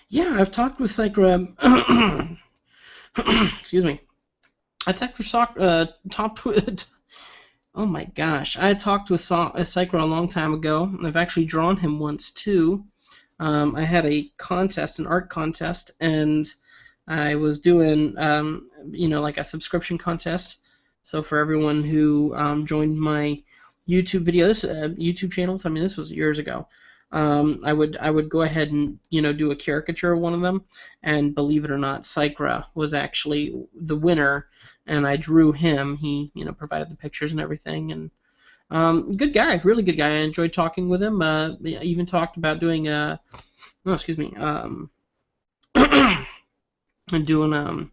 Yeah, I've talked with Psychra. Excuse me. I talked with top. Oh my gosh, I talked with Psychra a long time ago. I've actually drawn him once too. I had a contest, an art contest, and I was doing, like a subscription contest. So for everyone who joined my YouTube videos, YouTube channels, I mean, this was years ago. I would go ahead and do a caricature of one of them, and believe it or not, Psychra was actually the winner, and I drew him. He provided the pictures and everything, and good guy, really good guy. I enjoyed talking with him. I even talked about doing no, excuse me, and doing um,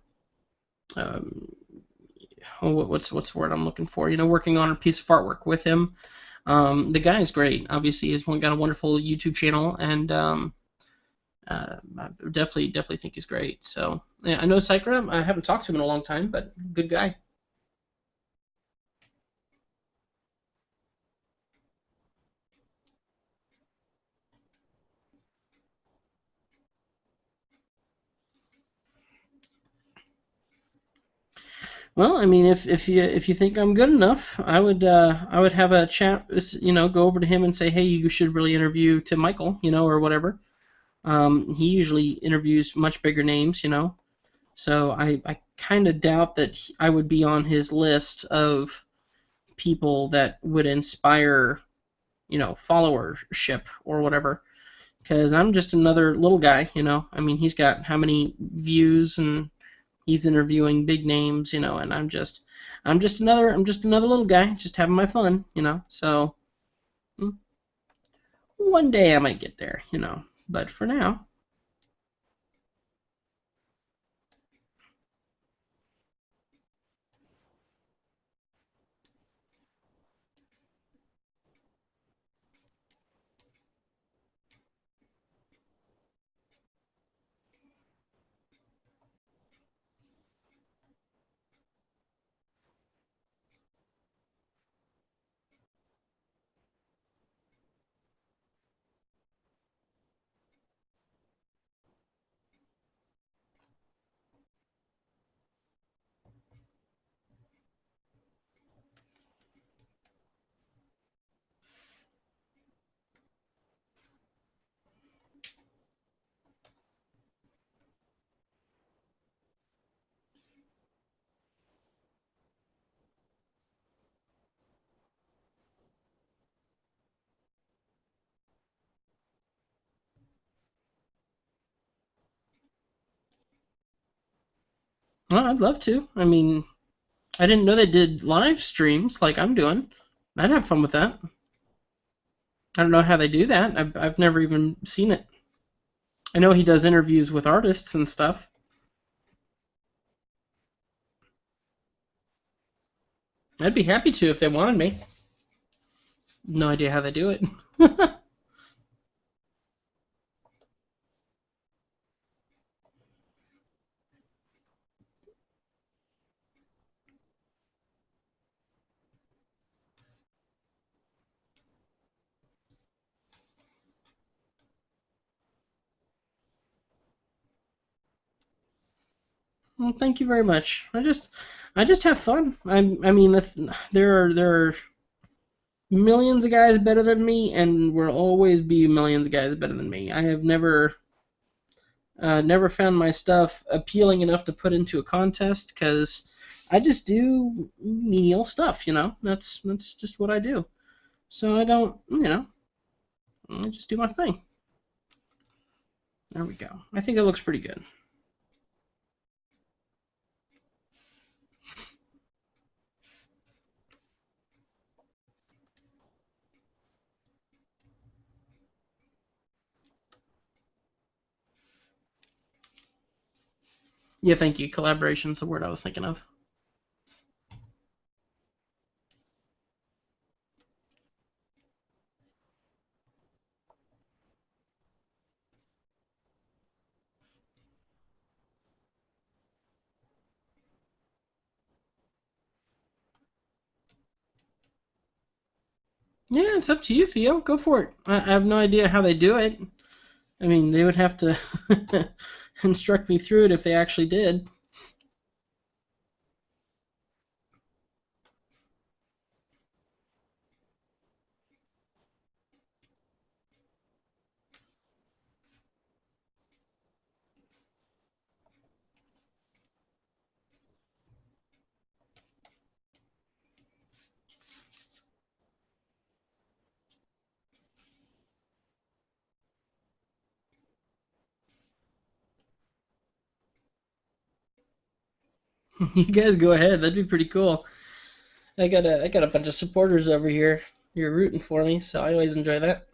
what's the word I'm looking for? Working on a piece of artwork with him. The guy is great. Obviously, he's got a wonderful YouTube channel, and I definitely think he's great. So yeah, I know Psychra. I haven't talked to him in a long time, but good guy. Well, I mean, if you think I'm good enough, I would have a chat. Go over to him and say, hey, you should really interview Tim Michael, or whatever. He usually interviews much bigger names, So I kind of doubt that I would be on his list of people that would inspire, followership or whatever. Because I'm just another little guy. I mean, he's got how many views, and he's interviewing big names, and I'm just another little guy, just having my fun. So mm, one day I might get there. But for now, well, I'd love to. I mean, I didn't know they did live streams like I'm doing. I'd have fun with that. I don't know how they do that. I've never even seen it. I know he does interviews with artists and stuff. I'd be happy to if they wanted me. No idea how they do it. Well, thank you very much. I just have fun. I mean, there are millions of guys better than me, and will always be millions of guys better than me. I have never found my stuff appealing enough to put into a contest because I just do menial stuff. That's just what I do. So I don't, I just do my thing. There we go. I think it looks pretty good. Yeah, thank you. Collaboration's the word I was thinking of. Yeah, it's up to you, Theo. Go for it. I have no idea how they do it. I mean, they would have to instruct me through it if they actually did. You guys go ahead. That'd be pretty cool. I got a bunch of supporters over here. You're rooting for me, so I always enjoy that.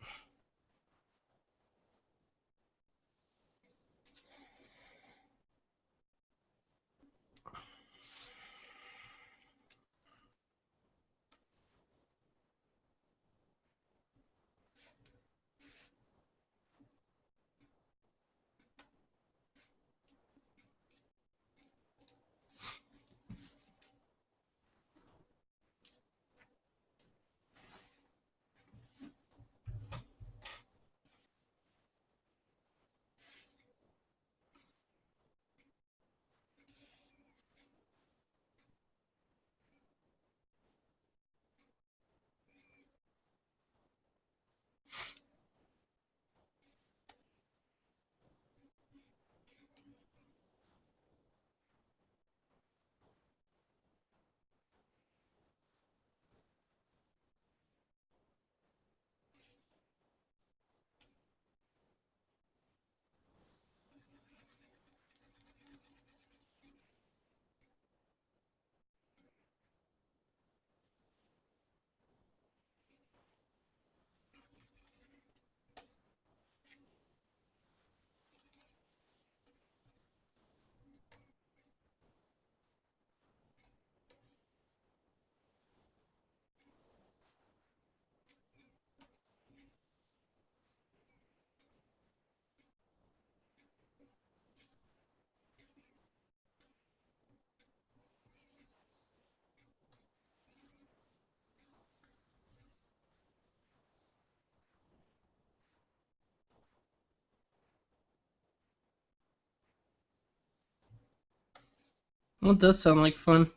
Well, it does sound like fun.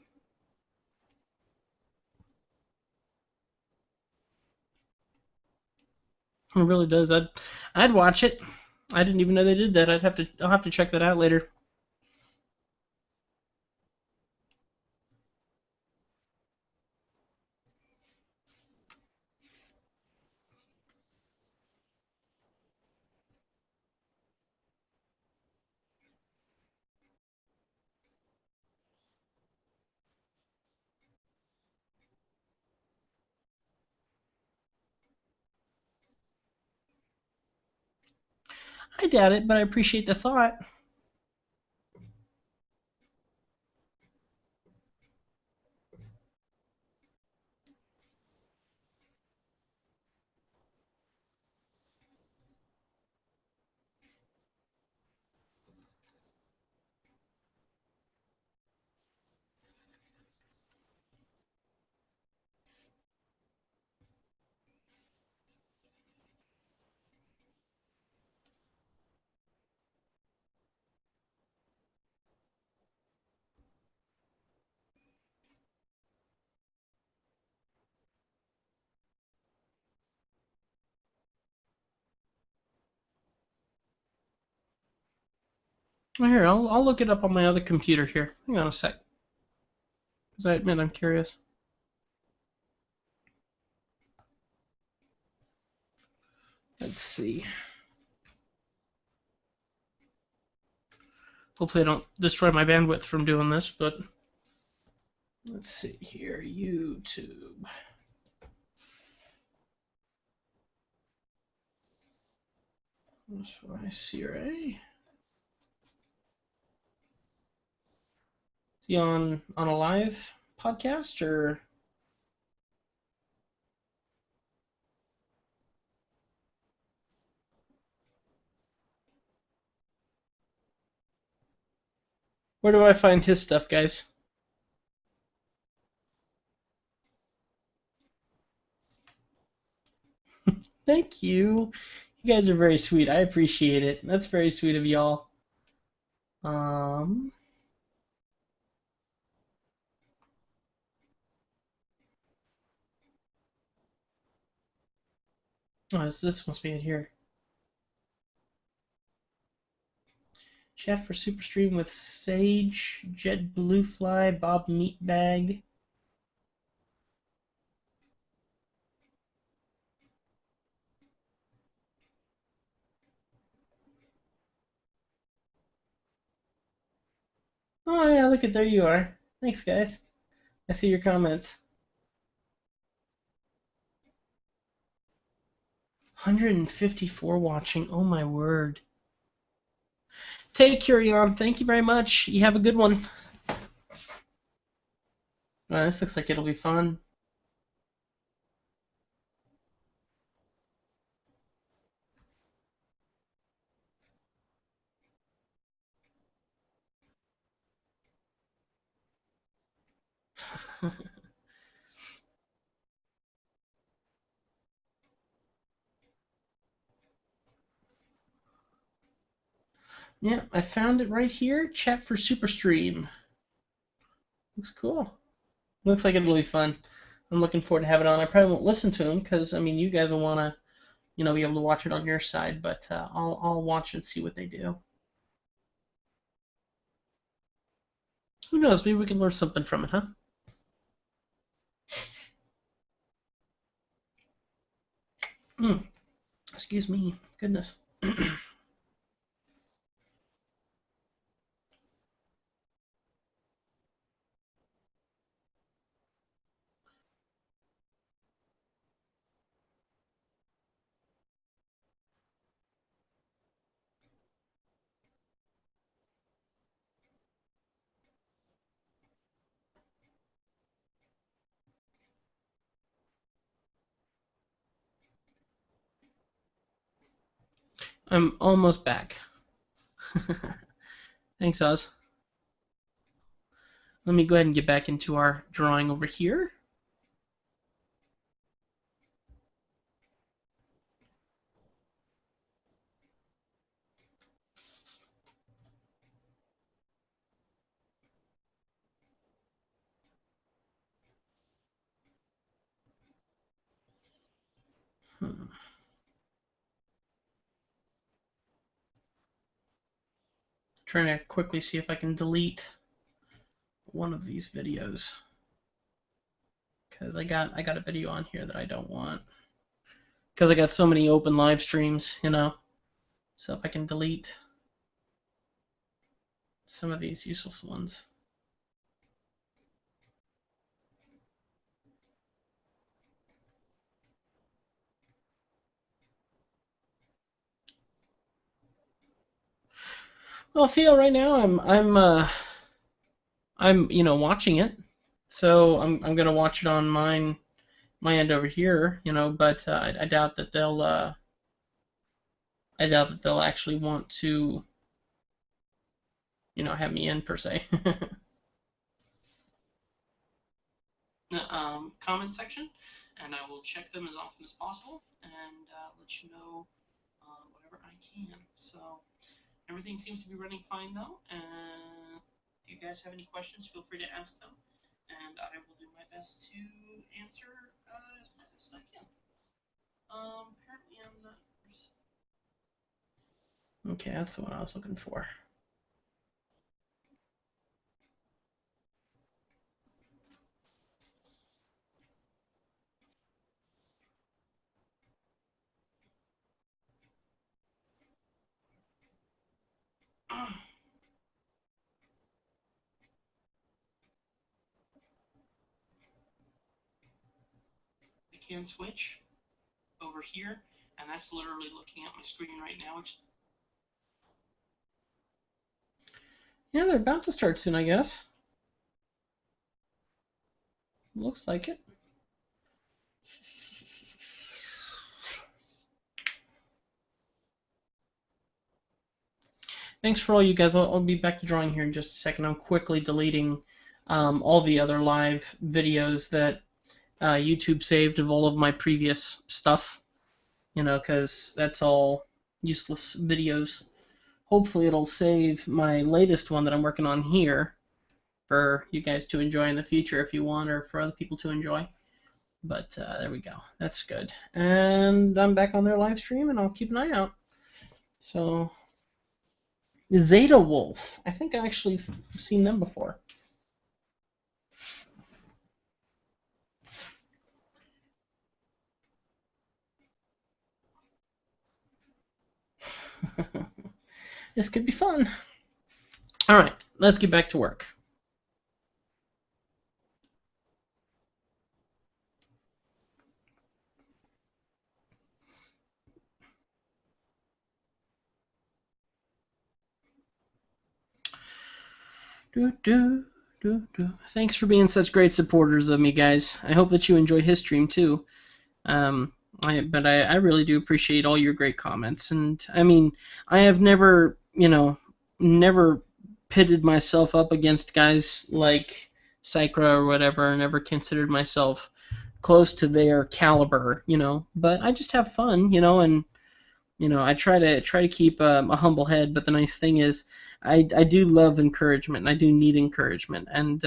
It really does. I'd watch it. I didn't even know they did that. I'll have to check that out later. I doubt it, but I appreciate the thought. Well, here, I'll look it up on my other computer here. Hang on a sec, because I admit I'm curious. Let's see. Hopefully I don't destroy my bandwidth from doing this, but let's see here. YouTube. That's why CRA. Is he on a live podcast or? Where do I find his stuff, guys? Thank you. You guys are very sweet. I appreciate it. That's very sweet of y'all. Um, this must be it here. Chat for Super Stream with Sage, Jet Bluefly, Bob Meatbag. Oh yeah, look at there you are. Thanks, guys. I see your comments. 154 watching. Oh my word. Take care, Jan. Thank you very much. You have a good one. This looks like it'll be fun. Yeah, I found it right here. Chat for Superstream. Looks cool. Looks like it'll be fun. I'm looking forward to having it on. I probably won't listen to them because I mean you guys will want to be able to watch it on your side, but I'll watch and see what they do. Who knows? Maybe we can learn something from it, huh? Mm, excuse me. Goodness. I'm almost back. Thanks, Oz. Let me go ahead and get back into our drawing over here. Hmm. Trying to quickly see if I can delete one of these videos because I got a video on here that I don't want because I got so many open live streams. So if I can delete some of these useless ones. Well, Theo, right now I'm watching it, so I'm gonna watch it on my end over here, but I doubt that they'll actually want to have me in per se. Comment section, and I will check them as often as possible and let you know whatever I can. So everything seems to be running fine though, and if you guys have any questions, feel free to ask them, and I will do my best to answer as best as I can. Apparently I'm not. Okay, that's the one I was looking for. webcam switch over here, and that's literally looking at my screen right now. Yeah, they're about to start soon, I guess. Looks like it. Thanks for all you guys. I'll be back to drawing here in just a second. I'm quickly deleting all the other live videos that YouTube saved of all of my previous stuff. You know, because that's all useless videos. Hopefully it'll save my latest one that I'm working on here for you guys to enjoy in the future if you want, or for other people to enjoy. But there we go. That's good. And I'm back on their live stream, and I'll keep an eye out. So, Zeta Wolf. I think I've actually seen them before. This could be fun. All right, let's get back to work. Thanks for being such great supporters of me, guys. I hope that you enjoy his stream too. I really do appreciate all your great comments. And I mean, I have never, never pitted myself up against guys like Sycra or whatever. Never considered myself close to their caliber, But I just have fun, and I try to keep a humble head. But the nice thing is, I do love encouragement, and I do need encouragement, and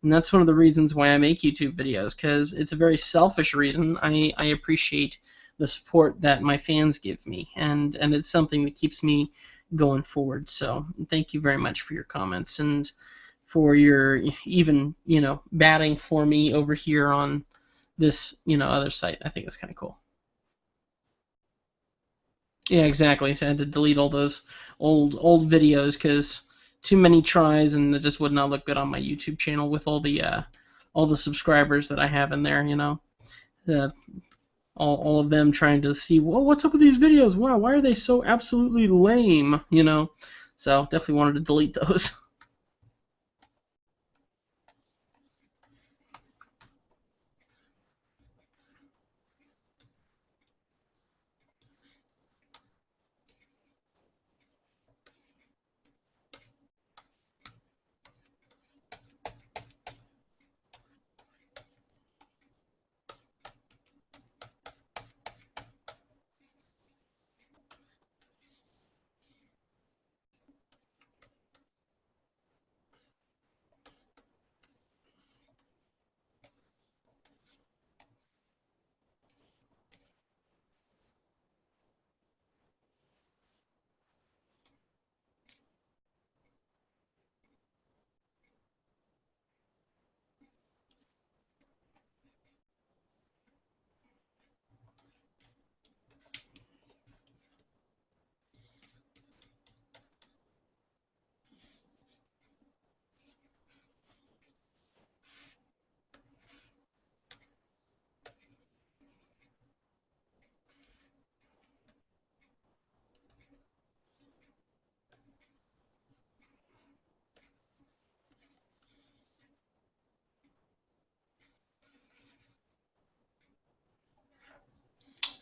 that's one of the reasons why I make YouTube videos, because it's a very selfish reason. I appreciate the support that my fans give me, and it's something that keeps me going forward. So thank you very much for your comments and for your even batting for me over here on this other site. I think it's kind of cool. Yeah, exactly. So I had to delete all those old videos because too many tries, and it just would not look good on my YouTube channel with all the subscribers that I have in there. Uh, all of them trying to see, well, what's up with these videos? Wow, why are they so absolutely lame? So definitely wanted to delete those.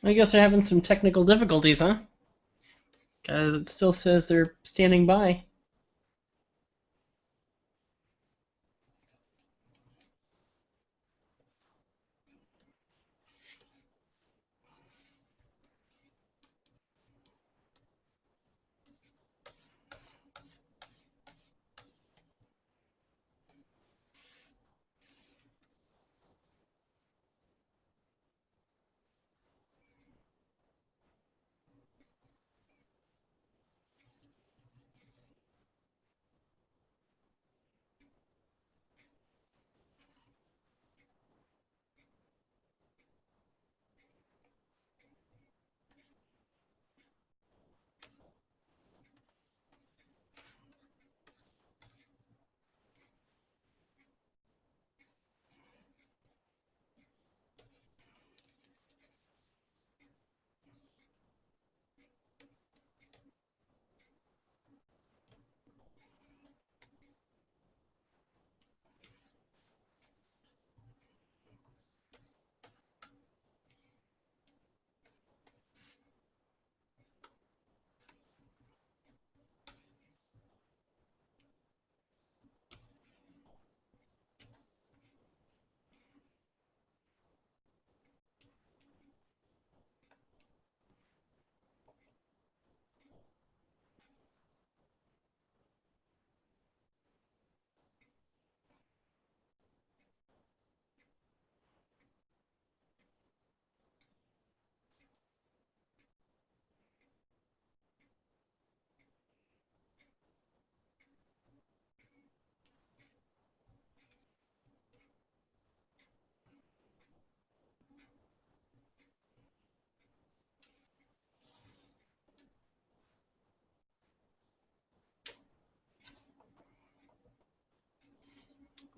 I guess they're having some technical difficulties, huh? Because it still says they're standing by.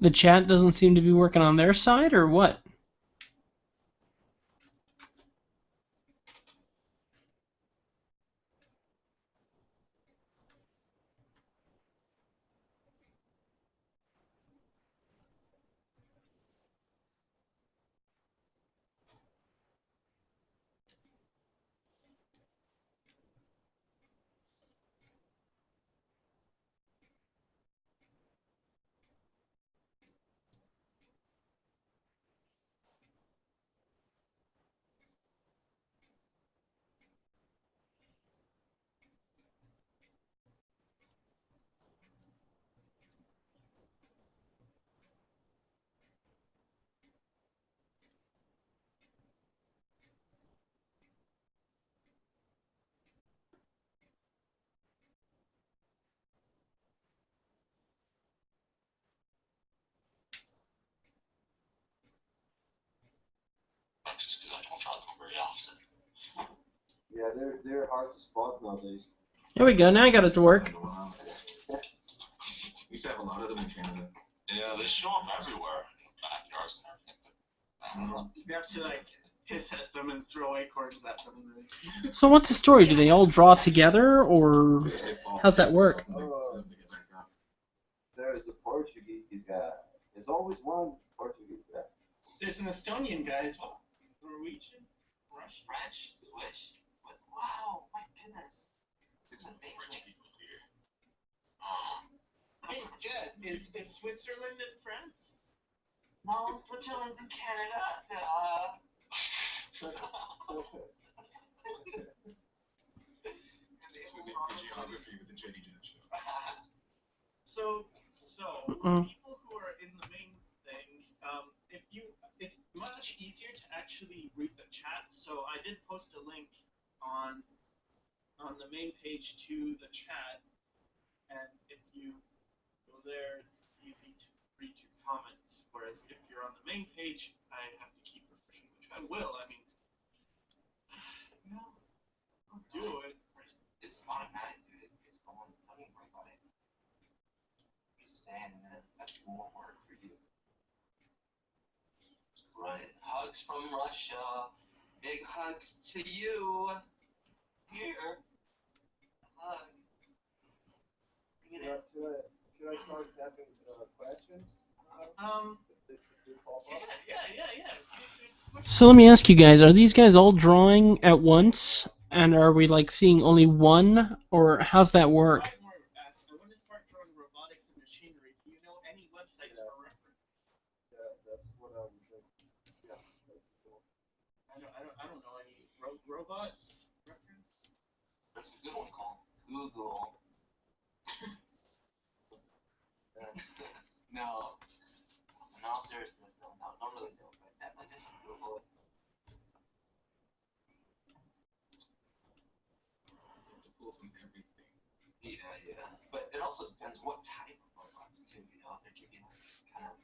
The chat doesn't seem to be working on their side, or what? Yeah, they're hard to spot nowadays. There we go. Now I got it to work. We used to have a lot of them in Canada. Yeah, they show up everywhere. Backyards and everything. I don't know. You have to like hiss at them and throw acorns at them. So what's the story? Do they all draw together, or how's that work? There's a Portuguese guy. There's always one Portuguese guy. There's an Estonian guy as well. Norwegian, French, Swiss. Wow, my goodness. There's amazing. French people here. Hey, Jed, is Switzerland in France? No, Switzerland's in Canada. Geography with the Jetty Jet show. So Mm. people who are in the main thing, it's much easier to actually read the chat. So I did post a link on the main page to the chat, and if you go there, it's easy to read your comments. Whereas if you're on the main page, I have to keep refreshing, which I will. I mean, no, I'll do it. It's automatic, dude. It's going. Don't even worry about it. Just saying, man. That's more work for you. Right. Hugs from Russia. Big hugs to you. Here. Hug. Bring it in. Should I start tapping questions? They pop up? Yeah. So let me ask you guys: are these guys all drawing at once, and are we like seeing only one, or how's that work? I want to start drawing robotics and machinery. Do you know any websites for reference? Yeah, that's what I was thinking. Yeah, that's cool. I don't know any robots reference. There's a good one called Google. No. In all seriousness, don't really do it, but definitely just Google it. To pull from everything. Yeah. But it also depends what type of robots too. You know, there could be like kind of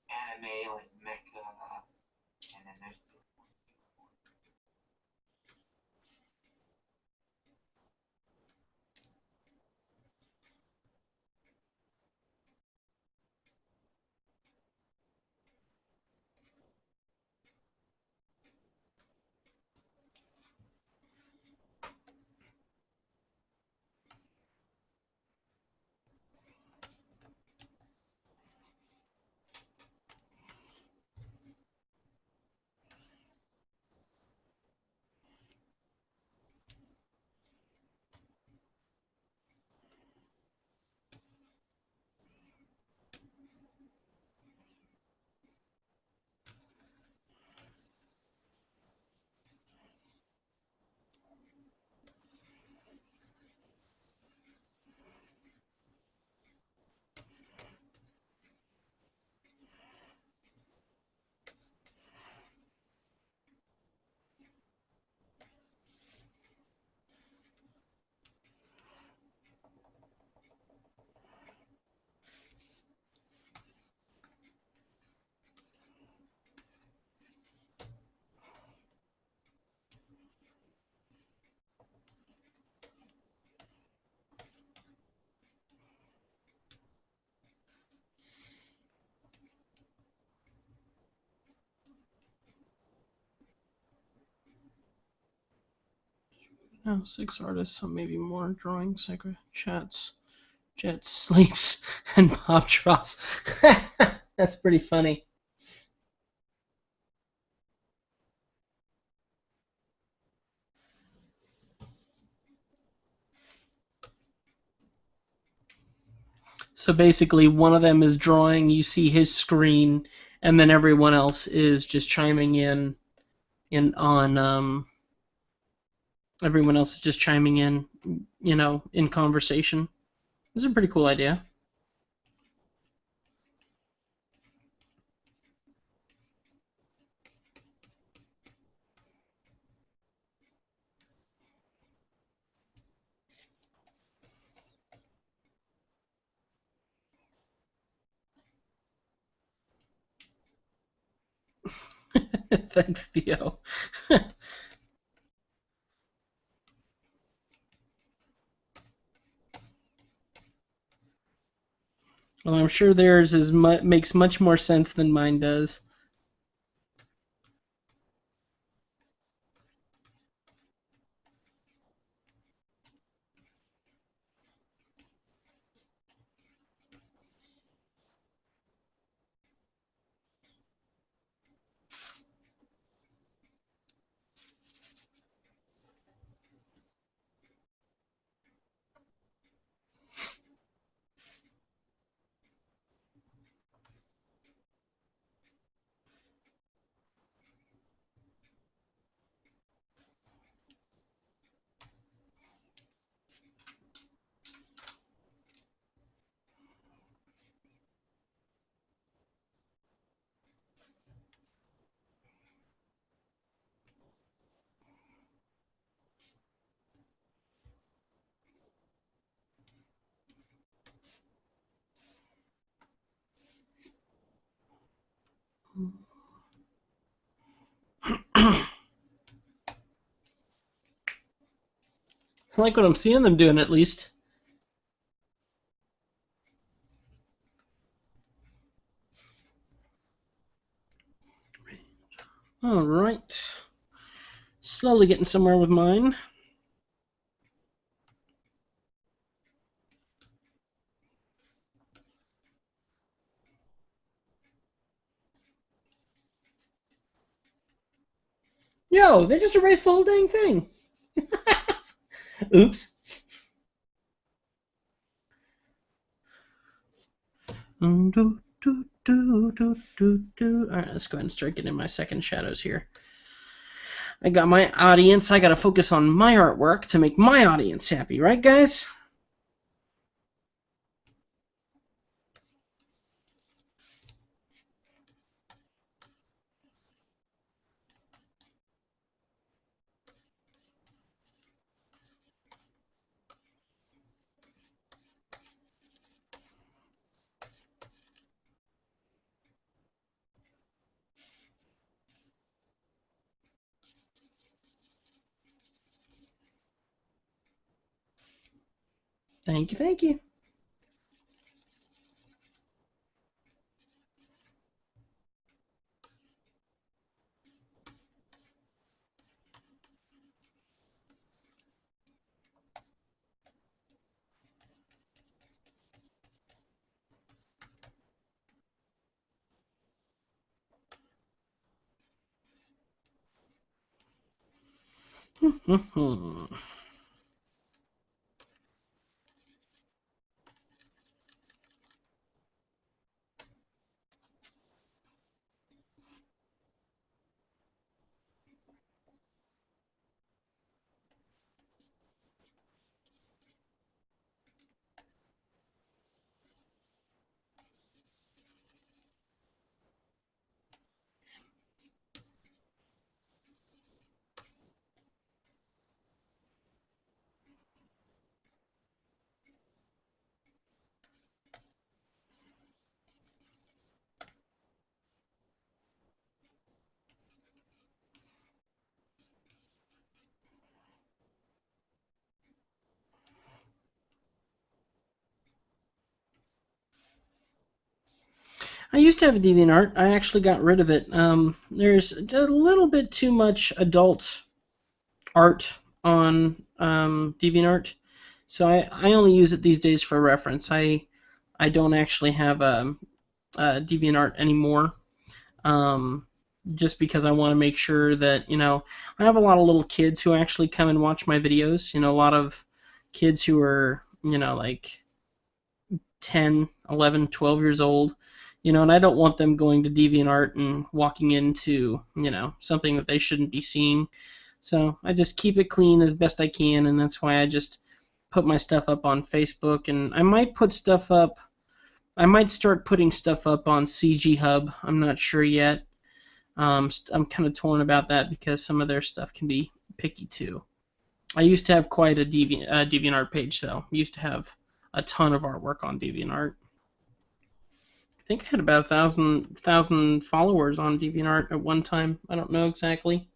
anime, like mecha, and then there's No, 6 artists, so maybe more. Drawing, Secret, chats, Jet sleeps, and Bob draws. That's pretty funny. So basically, one of them is drawing, you see his screen, and then everyone else is just chiming in on everyone else is just chiming in conversation. This is a pretty cool idea. Thanks, Theo. Well, I'm sure theirs makes much more sense than mine does. I like what I'm seeing them doing, at least. All right. Slowly getting somewhere with mine. Yo, they just erased the whole dang thing. Oops. Do, do, do, do, do, do. All right, let's go ahead and start getting my second shadows here. I got my audience. I got to focus on my artwork to make my audience happy, right, guys? Thank you, thank you. I used to have a DeviantArt. I actually got rid of it. There's a little bit too much adult art DeviantArt, so I only use it these days for reference. I don't actually have DeviantArt anymore, just because I want to make sure that, I have a lot of little kids who actually come and watch my videos. A lot of kids who are, like 10, 11, 12 years old, and I don't want them going to DeviantArt and walking into, something that they shouldn't be seeing. So I just keep it clean as best I can, and that's why I just put my stuff up on Facebook, and I might put stuff up. I might start putting stuff up on CG Hub. I'm not sure yet. I'm kind of torn about that because some of their stuff can be picky too. I used to have quite a DeviantArt page, though. I used to have a ton of artwork on DeviantArt. I think I had about 1,000 followers on DeviantArt at one time. I don't know exactly.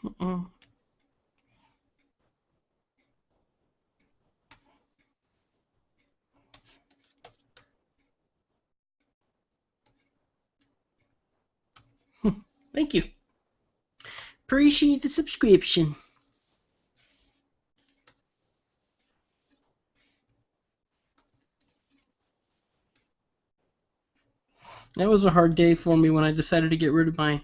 Uh-uh. Thank you. Appreciate the subscription. That was a hard day for me when I decided to get rid of my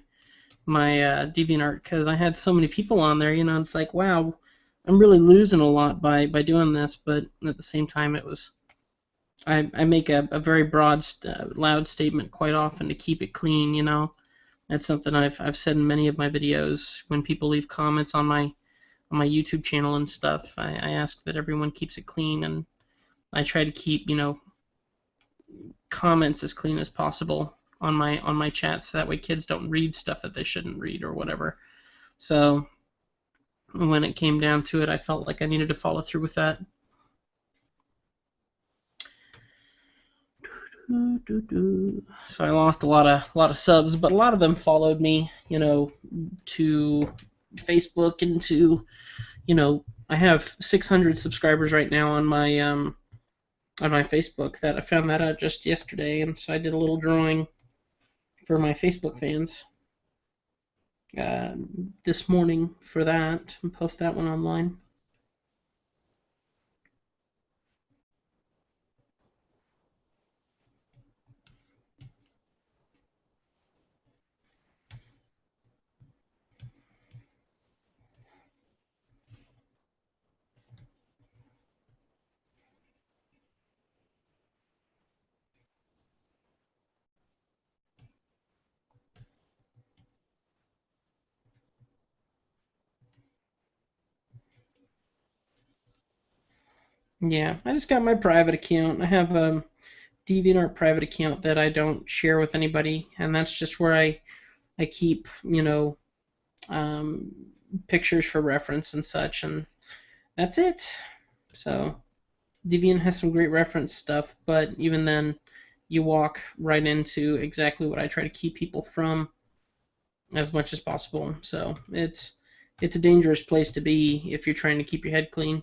DeviantArt because I had so many people on there. It's like, wow, I'm really losing a lot by doing this. But at the same time, I make a very broad, loud statement quite often to keep it clean. That's something I've said in many of my videos. When people leave comments on my YouTube channel and stuff, I ask that everyone keeps it clean, and I try to keep comments as clean as possible on my chats, so that way kids don't read stuff that they shouldn't read or whatever. So when it came down to it, I felt like I needed to follow through with that. So I lost a lot of subs, but a lot of them followed me, to Facebook and to, I have 600 subscribers right now on my Facebook. That I found that out just yesterday, and so I did a little drawing for my Facebook fans this morning for that, and post that one online. Yeah, I just got my private account. I have a DeviantArt private account that I don't share with anybody, and that's just where I keep, um, pictures for reference and such, and that's it. So Deviant has some great reference stuff, but even then, you walk right into exactly what I try to keep people from as much as possible. So it's a dangerous place to be if you're trying to keep your head clean.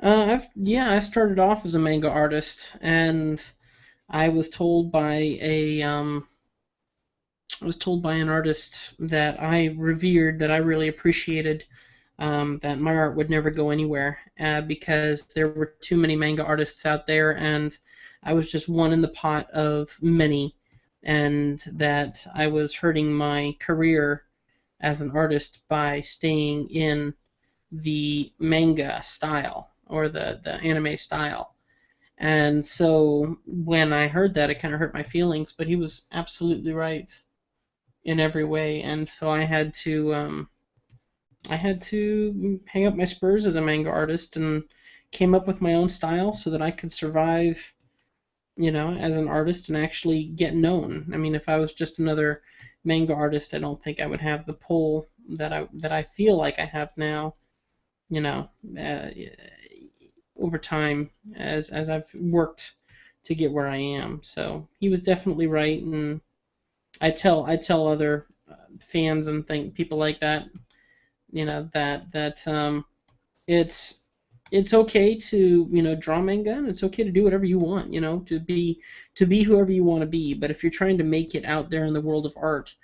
I started off as a manga artist, and I was told by an artist that I revered, that I really appreciated, that my art would never go anywhere, because there were too many manga artists out there, and I was just one in the pot of many, and that I was hurting my career as an artist by staying in the manga style, or the anime style. And so when I heard that, it kind of hurt my feelings, but he was absolutely right in every way, and so I had to hang up my spurs as a manga artist and came up with my own style so that I could survive, as an artist and actually get known. I mean, if I was just another manga artist, I don't think I would have the pull that I feel like I have now, you know, uh, over time as I've worked to get where I am. So he was definitely right, and I tell other fans and think people like that, that it's it's okay to draw manga, and it's okay to do whatever you want, to be whoever you want to be. But if you're trying to make it out there in the world of art,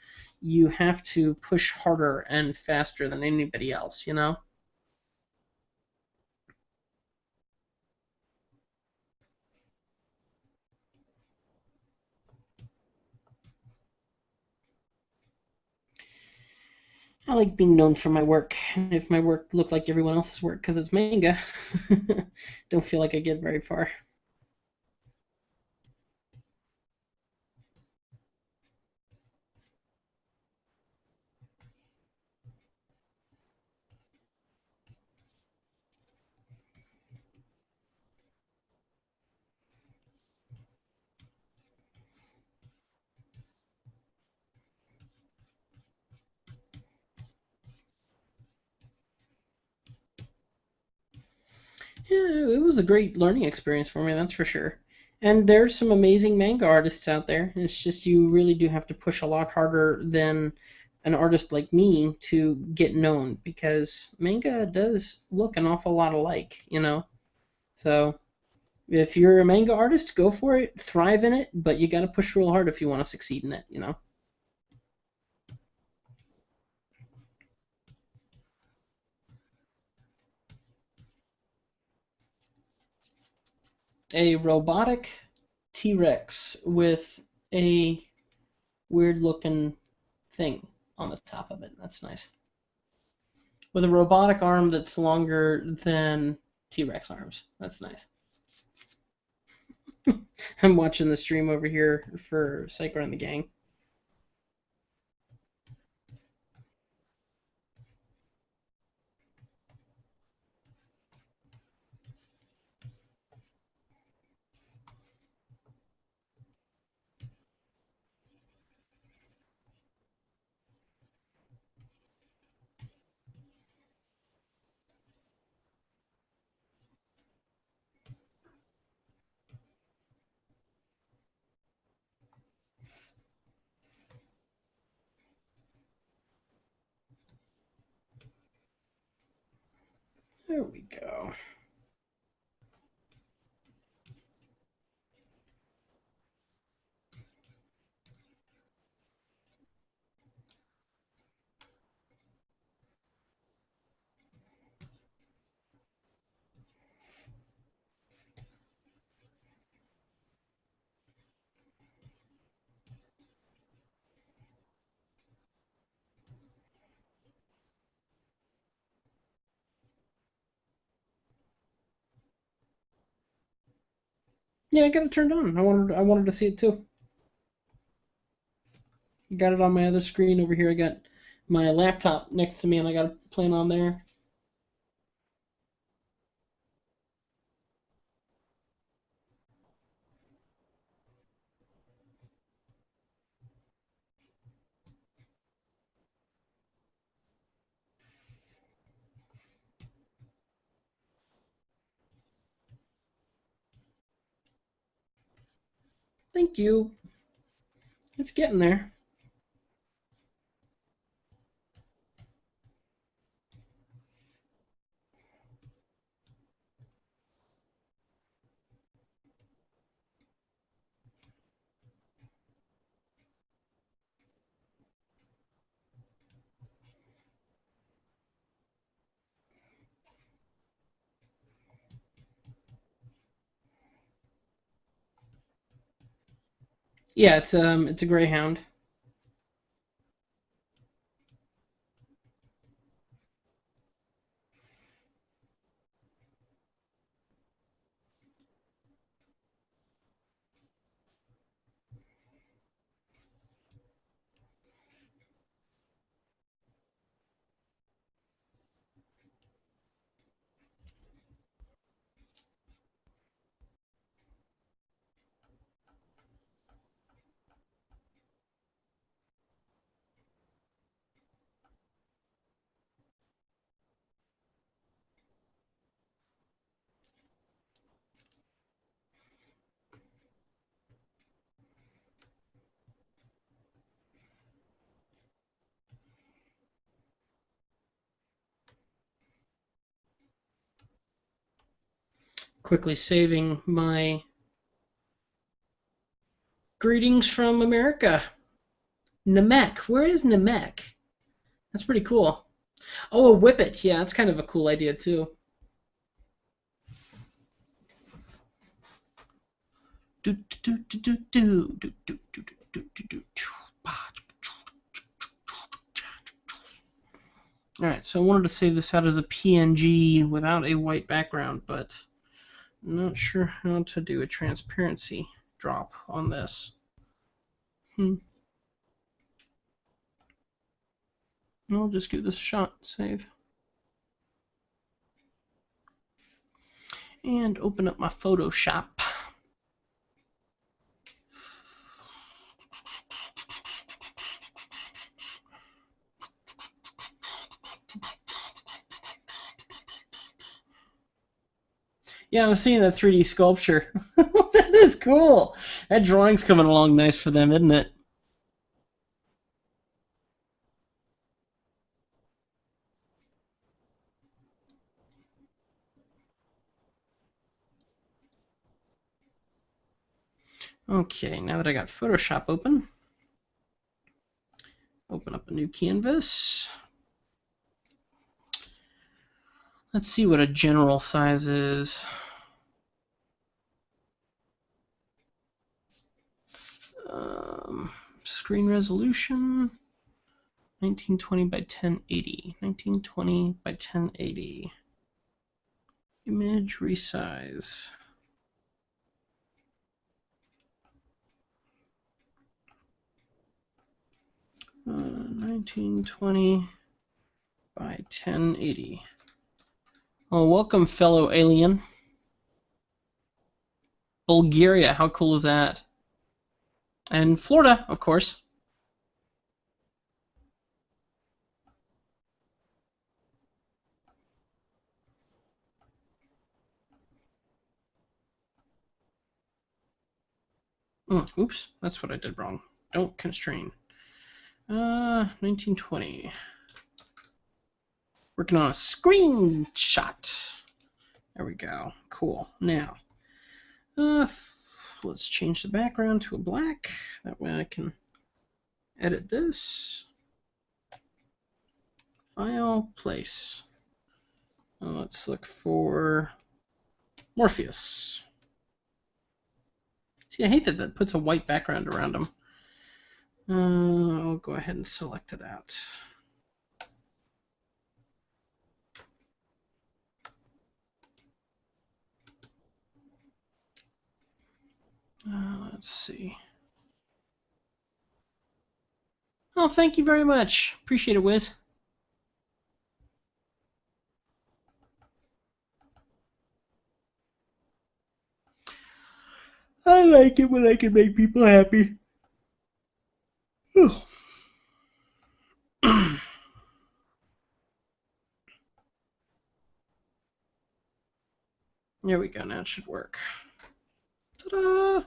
you have to push harder and faster than anybody else. I like being known for my work. And if my work looked like everyone else's work because it's manga, don't feel like I get very far. Yeah, it was a great learning experience for me, that's for sure. And there's some amazing manga artists out there. It's just you really do have to push a lot harder than an artist like me to get known, because manga does look an awful lot alike. So if you're a manga artist, go for it, thrive in it, but you got to push real hard if you want to succeed in it. A robotic T-Rex with a weird looking thing on the top of it. That's nice. With a robotic arm that's longer than T-Rex arms. That's nice. I'm watching the stream over here for Psycho and the Gang. There we go. Yeah, I got it turned on. I wanted to see it too. Got it on my other screen over here. I got my laptop next to me, and I got it playing on there. Thank you. It's getting there. Yeah, it's a greyhound. Quickly saving my greetings from America. Namek. Where is Namek? That's pretty cool. Oh, a whippet. Yeah, that's kind of a cool idea too. Alright, so I wanted to save this out as a PNG without a white background, but I'm not sure how to do a transparency drop on this. I'll just give this a shot. Save. And open up my Photoshop. Yeah, I was seeing that 3D sculpture. That is cool. That drawing's coming along nice for them, isn't it? Okay, now that I got Photoshop open, open up a new canvas. Let's see what a general size is. Screen resolution 1920 by 1080. 1920 by 1080. Image resize. Uh, 1920 by 1080. Oh, welcome, fellow alien. Bulgaria, how cool is that? And Florida, of course. Oops, that's what I did wrong. Don't constrain. 1920. Working on a screenshot. There we go. Cool. Now, let's change the background to a black. That way I can edit this. File, place. Let's look for Morpheus. See, I hate that that puts a white background around him. I'll go ahead and select it out. Let's see. Oh, thank you very much. Appreciate it, Wiz. I like it when I can make people happy. There we go. Now it should work. Ta-da!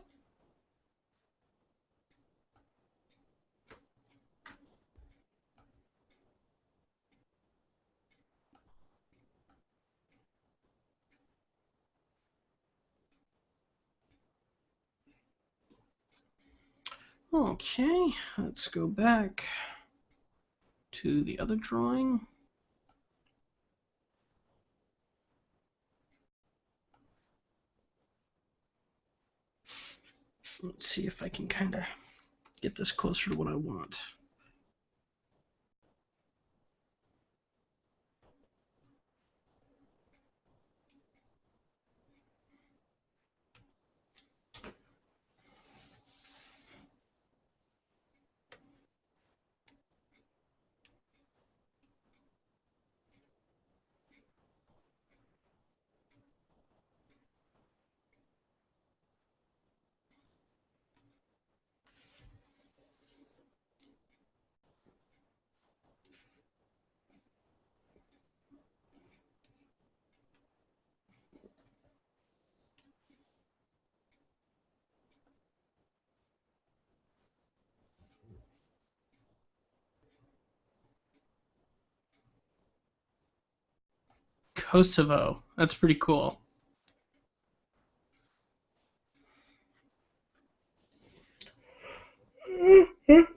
Okay, let's go back to the other drawing. Let's see if I can kind of get this closer to what I want. Kosovo. That's pretty cool.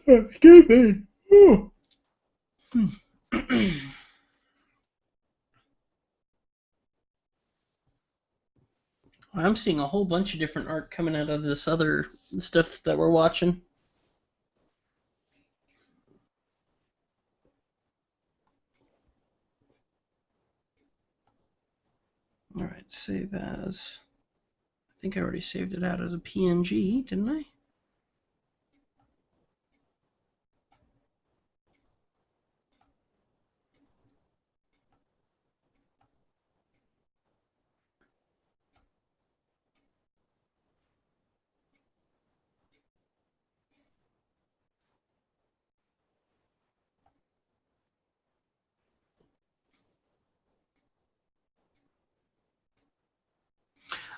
Excuse me. I'm seeing a whole bunch of different art coming out of this other stuff that we're watching. All right, save as. I think I already saved it out as a PNG, didn't I?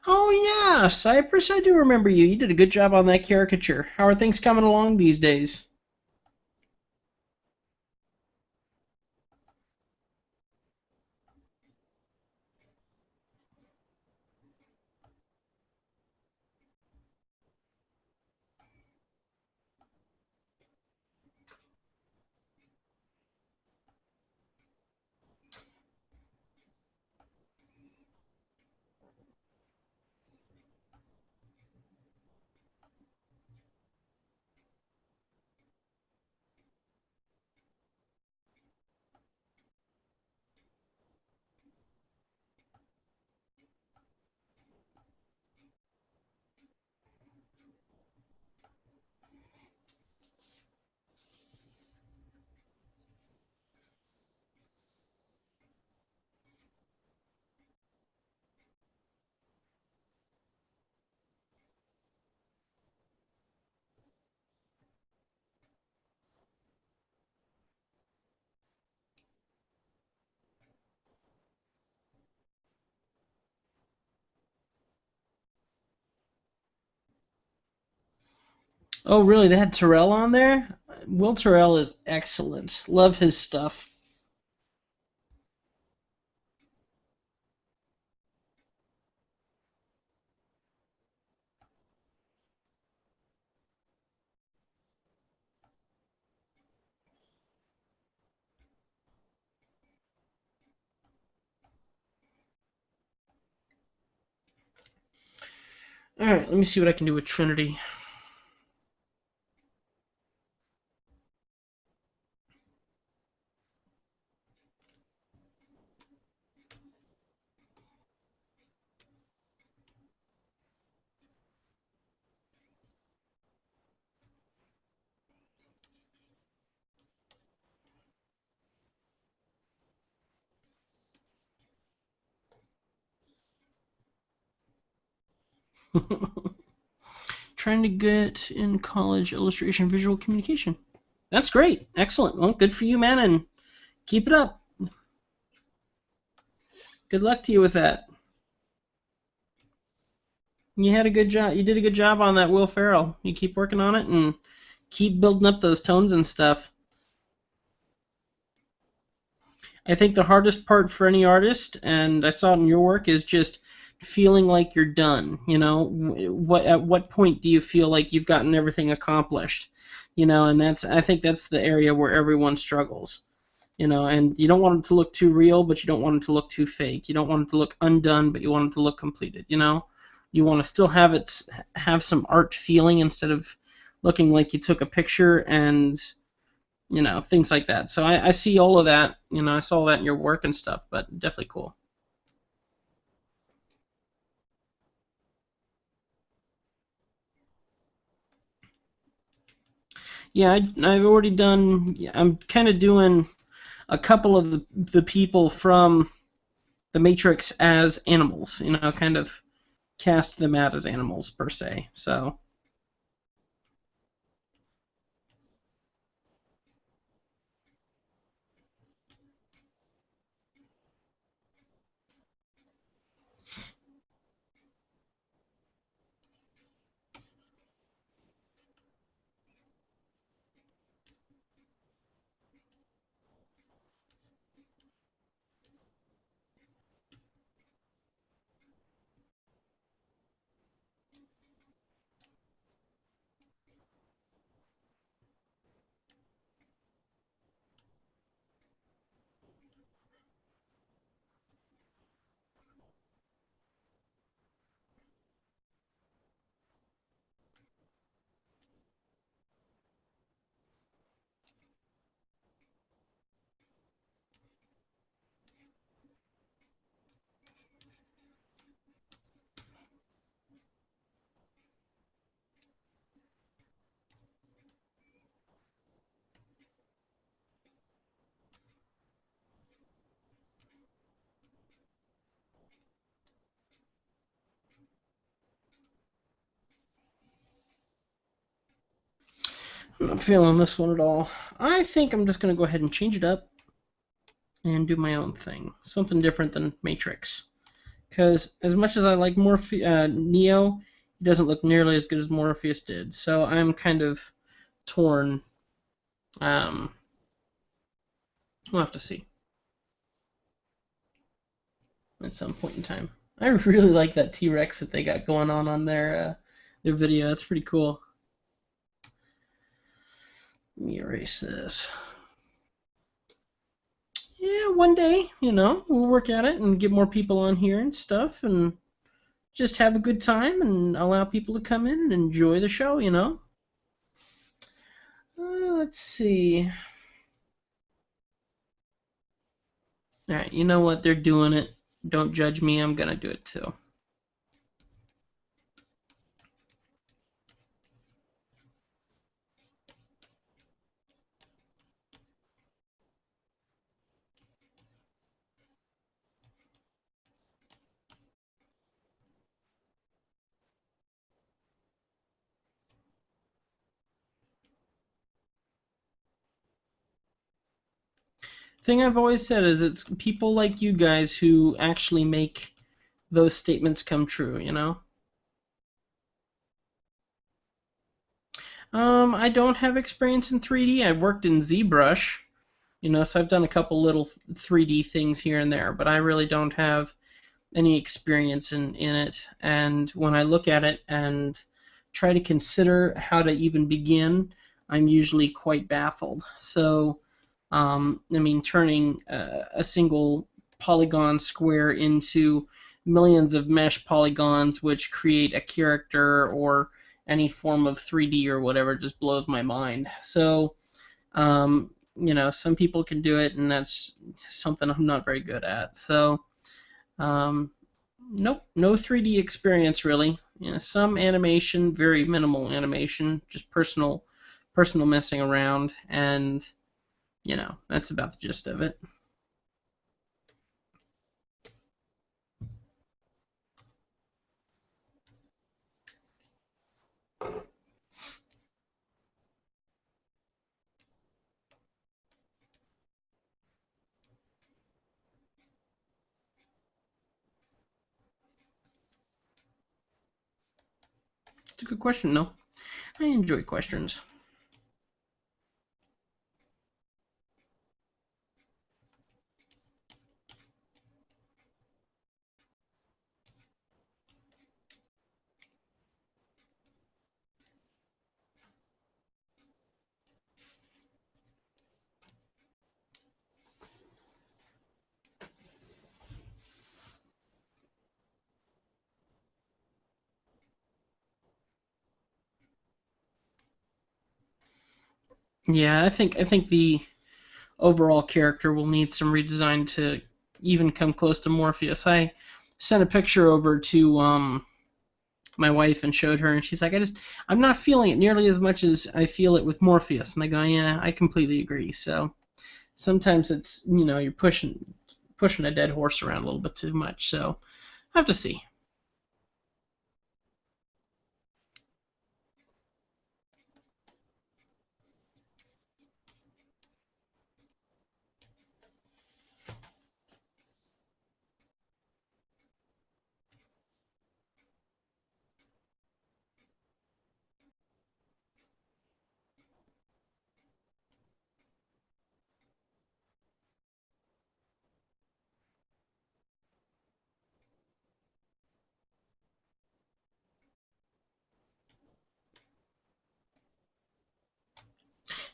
Oh yeah, Cypress, I do remember you. You did a good job on that caricature. How are things coming along these days? Oh really, they had Terrell on there? Will Terrell is excellent. Love his stuff. Alright, let me see what I can do with Trinity. Trying to get in college illustration visual communication. That's great. Excellent. Well, good for you, man, and keep it up. Good luck to you with that. You had a good job. You did a good job on that Will Ferrell. You keep working on it and keep building up those tones and stuff. I think the hardest part for any artist, and I saw it in your work, is just feeling like you're done. You know, at what point do you feel like you've gotten everything accomplished? You know, and I think that's the area where everyone struggles. You know, and you don't want it to look too real, but you don't want it to look too fake. You don't want it to look undone, but you want it to look completed. You know, you want to still have some art feeling instead of looking like you took a picture and, things like that. So I see all of that. I saw that in your work and stuff, but definitely cool. Yeah, I've already done. I'm kind of doing a couple of the people from the Matrix as animals. Kind of cast them out as animals per se. So I'm not feeling this one at all. I think I'm just gonna go ahead and change it up and do my own thing, something different than Matrix. Because as much as I like Neo, he doesn't look nearly as good as Morpheus did. So I'm kind of torn. We'll have to see at some point in time. I really like that T-Rex that they got going on their video. That's pretty cool. Let me erase this. Yeah, one day, we'll work at it and get more people on here and stuff, and just have a good time and allow people to come in and enjoy the show. Let's see. All right, you know what? They're doing it. Don't judge me. I'm gonna do it too. Thing I've always said is it's people like you guys who actually make those statements come true. I don't have experience in 3D. I've worked in ZBrush, so I've done a couple little 3D things here and there, but I really don't have any experience in it. And when I look at it and try to consider how to even begin, I'm usually quite baffled. So, turning a single polygon square into millions of mesh polygons which create a character or any form of 3D or whatever just blows my mind. So, some people can do it, and that's something I'm not very good at. So, um, nope, no 3D experience really. Some animation, very minimal animation, just personal messing around, and that's about the gist of it. It's a good question, though. I enjoy questions. Yeah, I think the overall character will need some redesign to even come close to Morpheus. I sent a picture over to my wife and showed her, and she's like, I'm not feeling it nearly as much as I feel it with Morpheus. And I go, yeah, I completely agree. So sometimes it's you're pushing a dead horse around a little bit too much. So I have to see.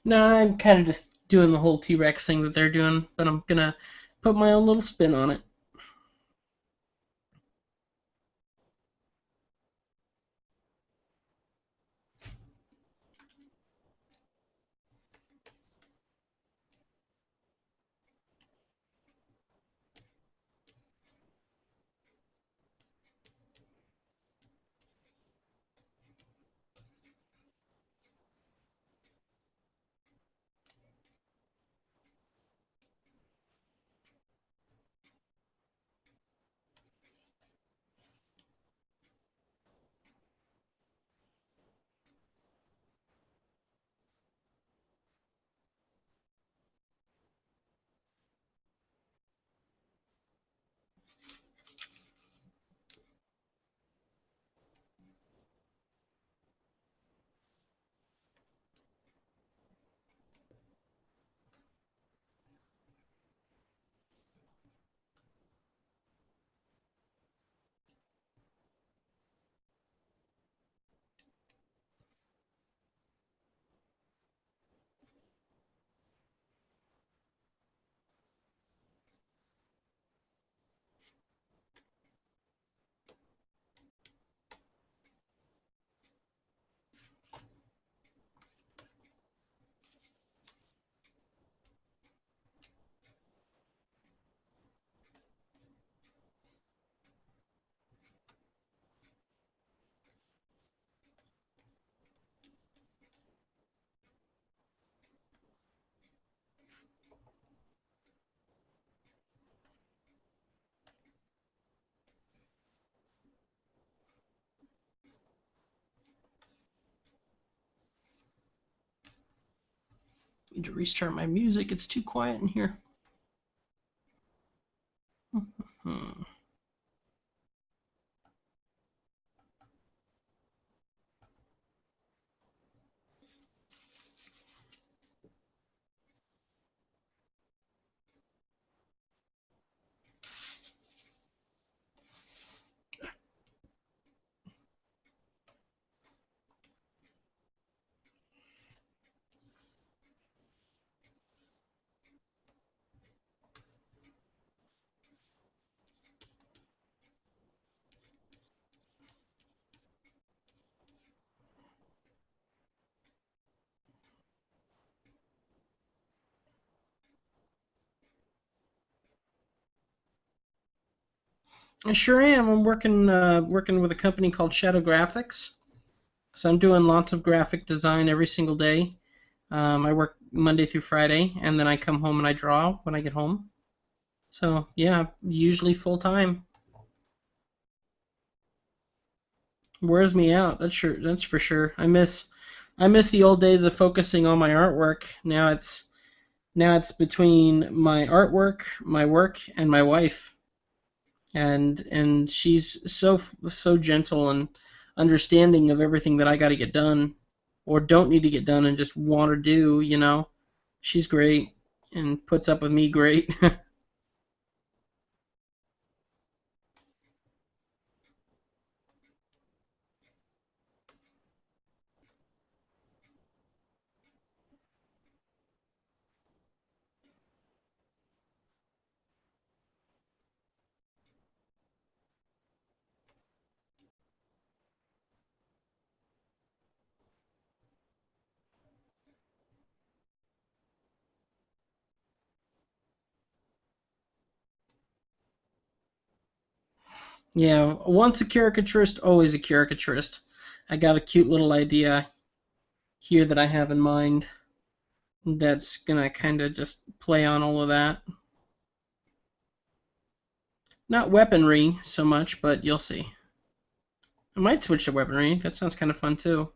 No, I'm kind of just doing the whole T-Rex thing that they're doing, but I'm gonna put my own little spin on it. Need to restart my music. It's too quiet in here. Hmm. I sure am. I'm working with a company called Shadow Graphics. So I'm doing lots of graphic design every single day. I work Monday through Friday, and then I come home and I draw when I get home. So yeah, usually full time. Wears me out. That's sure. That's for sure. I miss the old days of focusing on my artwork. Now it's between my artwork, my work, and my wife. And she's so gentle and understanding of everything that I got to get done or don't need to get done and just want to do. She's great and puts up with me great. Yeah, once a caricaturist, always a caricaturist. I got a cute little idea here that I have in mind that's gonna kind of just play on all of that. Not weaponry so much, but you'll see. I might switch to weaponry. That sounds kind of fun too.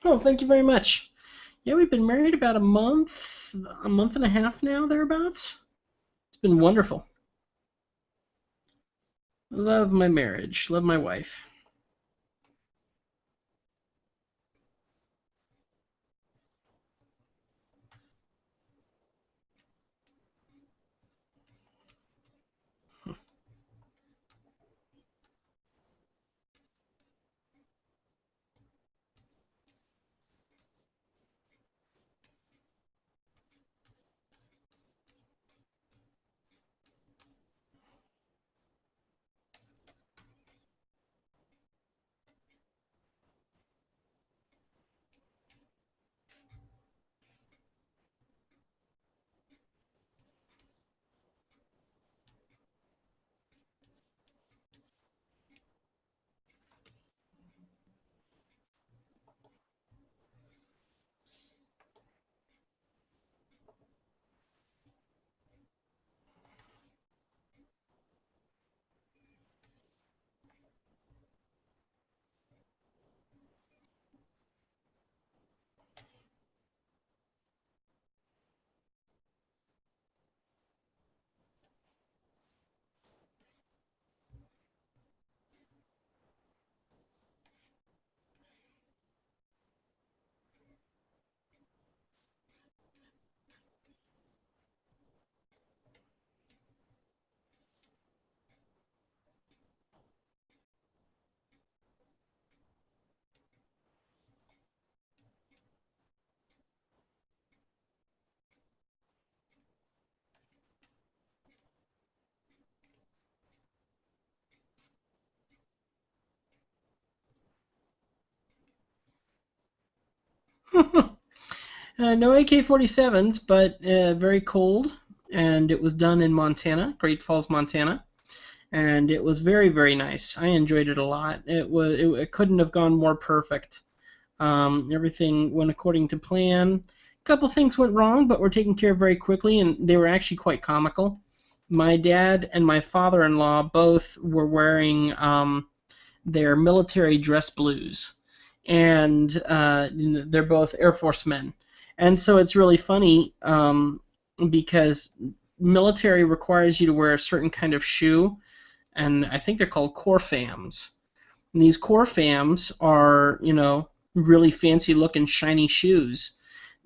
Oh, thank you very much. Yeah, we've been married about a month and a half now, thereabouts. It's been wonderful. Love my marriage. Love my wife. No AK-47s, but very cold, and it was done in Montana, Great Falls, Montana, and it was very, very nice. I enjoyed it a lot. It couldn't have gone more perfect. Everything went according to plan. A couple things went wrong, but were taken care of very quickly, and they were actually quite comical. My dad and my father-in-law both were wearing their military dress blues, and they're both Air Force men. And so it's really funny because military requires you to wear a certain kind of shoe, and I think they're called core fams. And these core fams are, really fancy looking shiny shoes.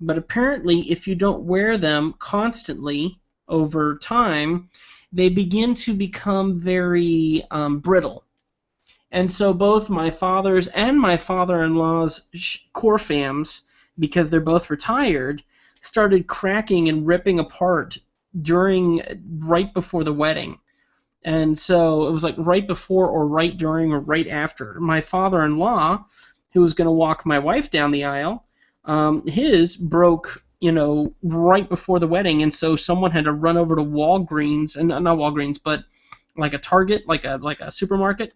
But apparently, if you don't wear them constantly over time, they begin to become very brittle. And so both my father's and my father-in-law's core fams, because they're both retired, started cracking and ripping apart during right before the wedding. And so it was like right before or right during or right after. My father-in-law, who was going to walk my wife down the aisle, his broke, right before the wedding, and so someone had to run over to Walgreens, and not Walgreens, but like a Target, like a supermarket,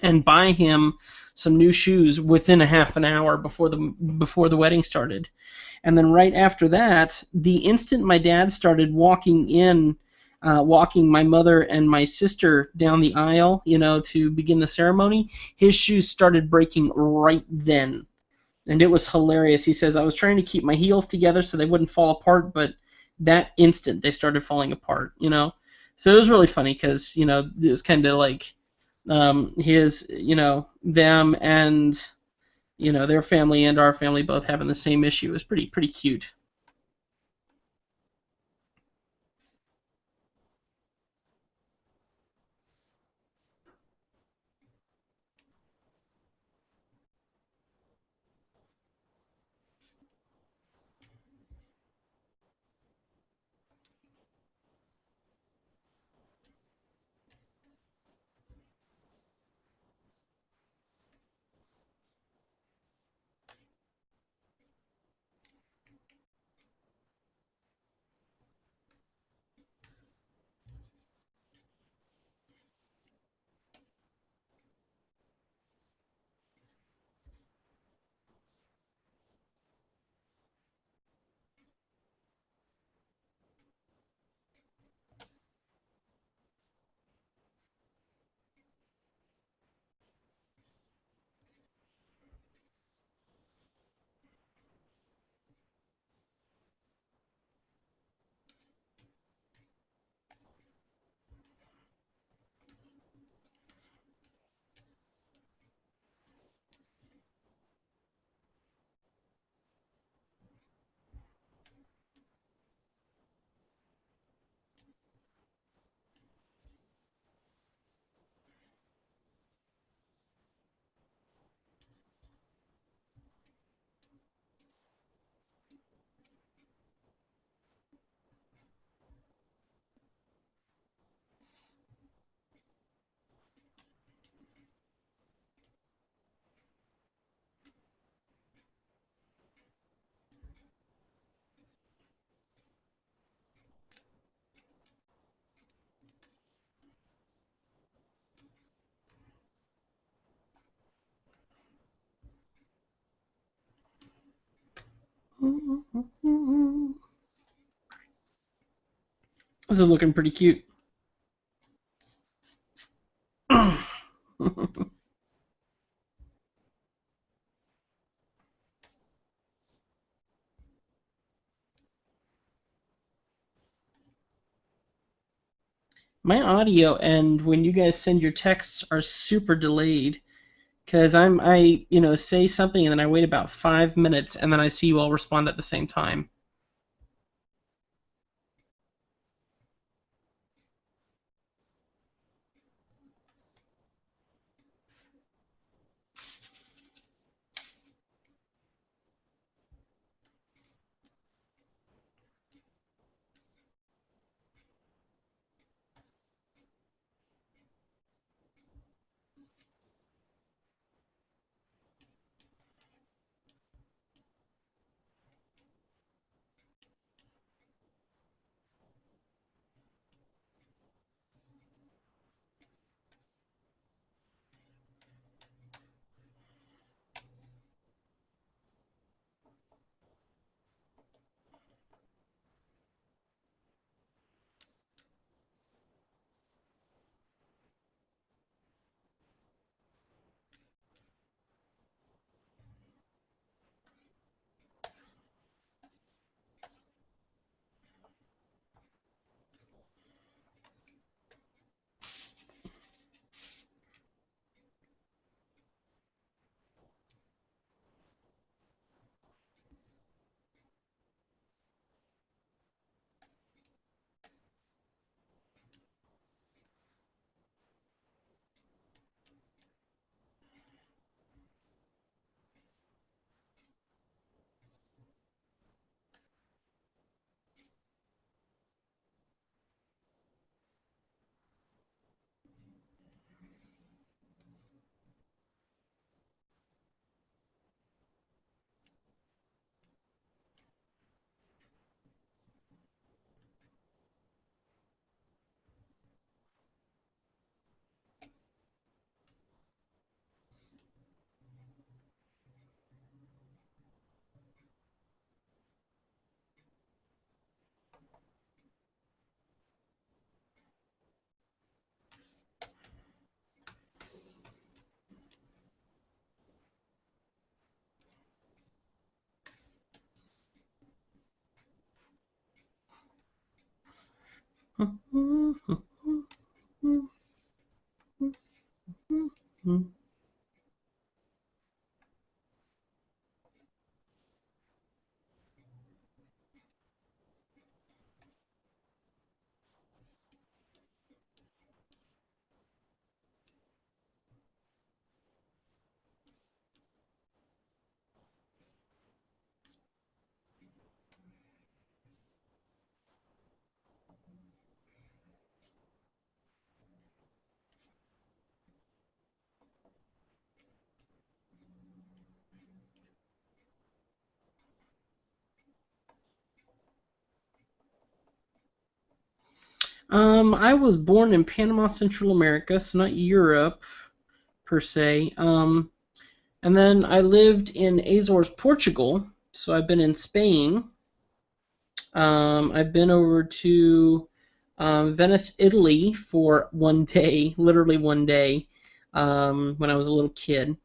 and buy him some new shoes within a half an hour before the wedding started. And then right after that, the instant my dad started walking my mother and my sister down the aisle, to begin the ceremony, his shoes started breaking right then. And it was hilarious. He says, I was trying to keep my heels together so they wouldn't fall apart, but that instant they started falling apart. So it was really funny because, it was kind of like his, them and, their family and our family both having the same issue. It was pretty cute. This is looking pretty cute. My audio and when you guys send your texts are super delayed because I say something and then I wait about 5 minutes and then I see you all respond at the same time. I was born in Panama, Central America, so not Europe per se. And then I lived in Azores, Portugal. So I've been in Spain. I've been over to Venice, Italy for one day, literally one day, when I was a little kid.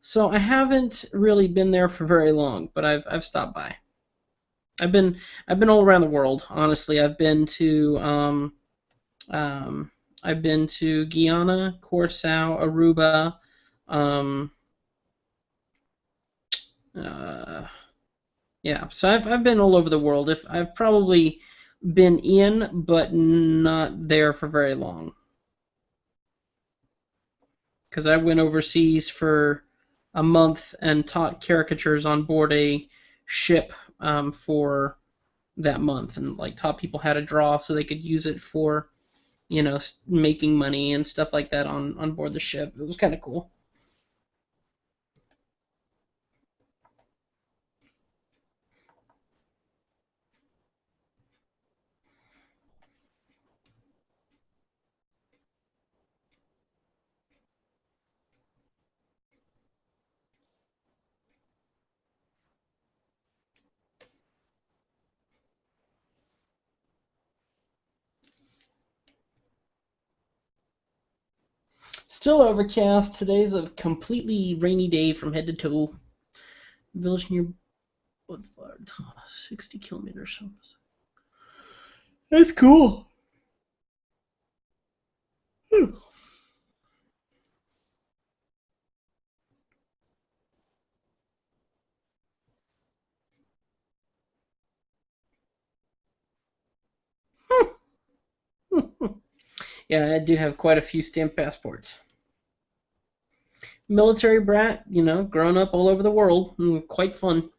So I haven't really been there for very long, but I've stopped by. I've been I've been all around the world. Honestly, um, I've been to Guyana, Curacao, Aruba, um, uh, yeah. So I've been all over the world. If I've probably been in, but not there for very long, because I went overseas for a month and taught caricatures on board a ship for that month, and like taught people how to draw so they could use it for making money and stuff like that on board the ship. It was kind of cool. Still overcast. Today's a completely rainy day from head to toe. Village near Woodfire, 60 kilometers. That's cool. Yeah, I do have quite a few stamp passports. Military brat, grown up all over the world. Quite fun.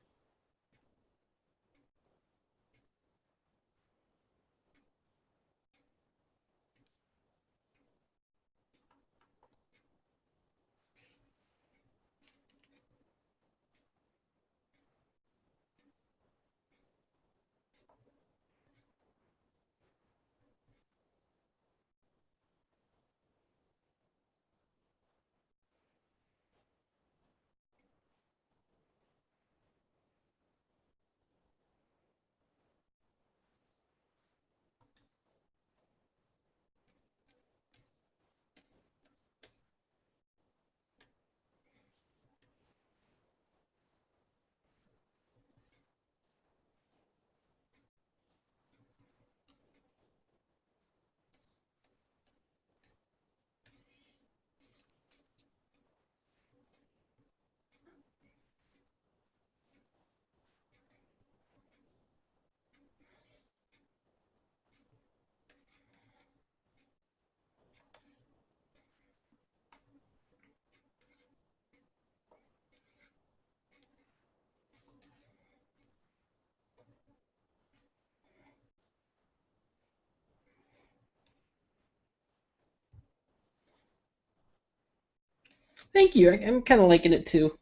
Thank you. I'm kind of liking it too.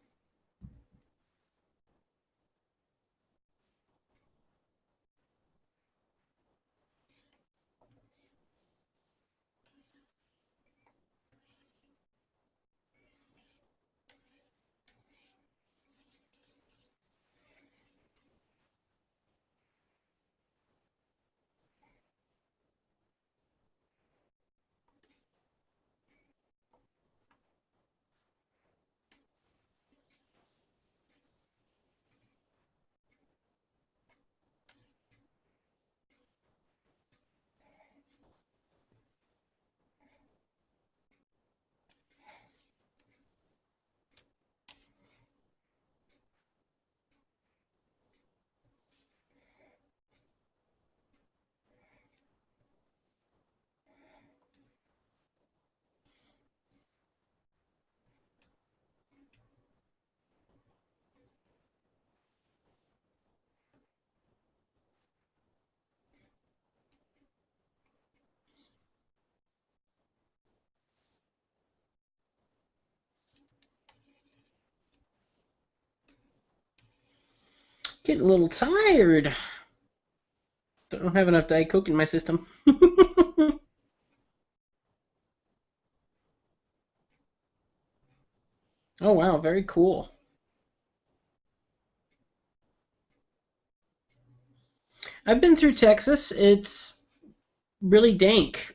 Getting a little tired. Don't have enough Diet Coke in my system. Oh wow, very cool. I've been through Texas. It's really dank.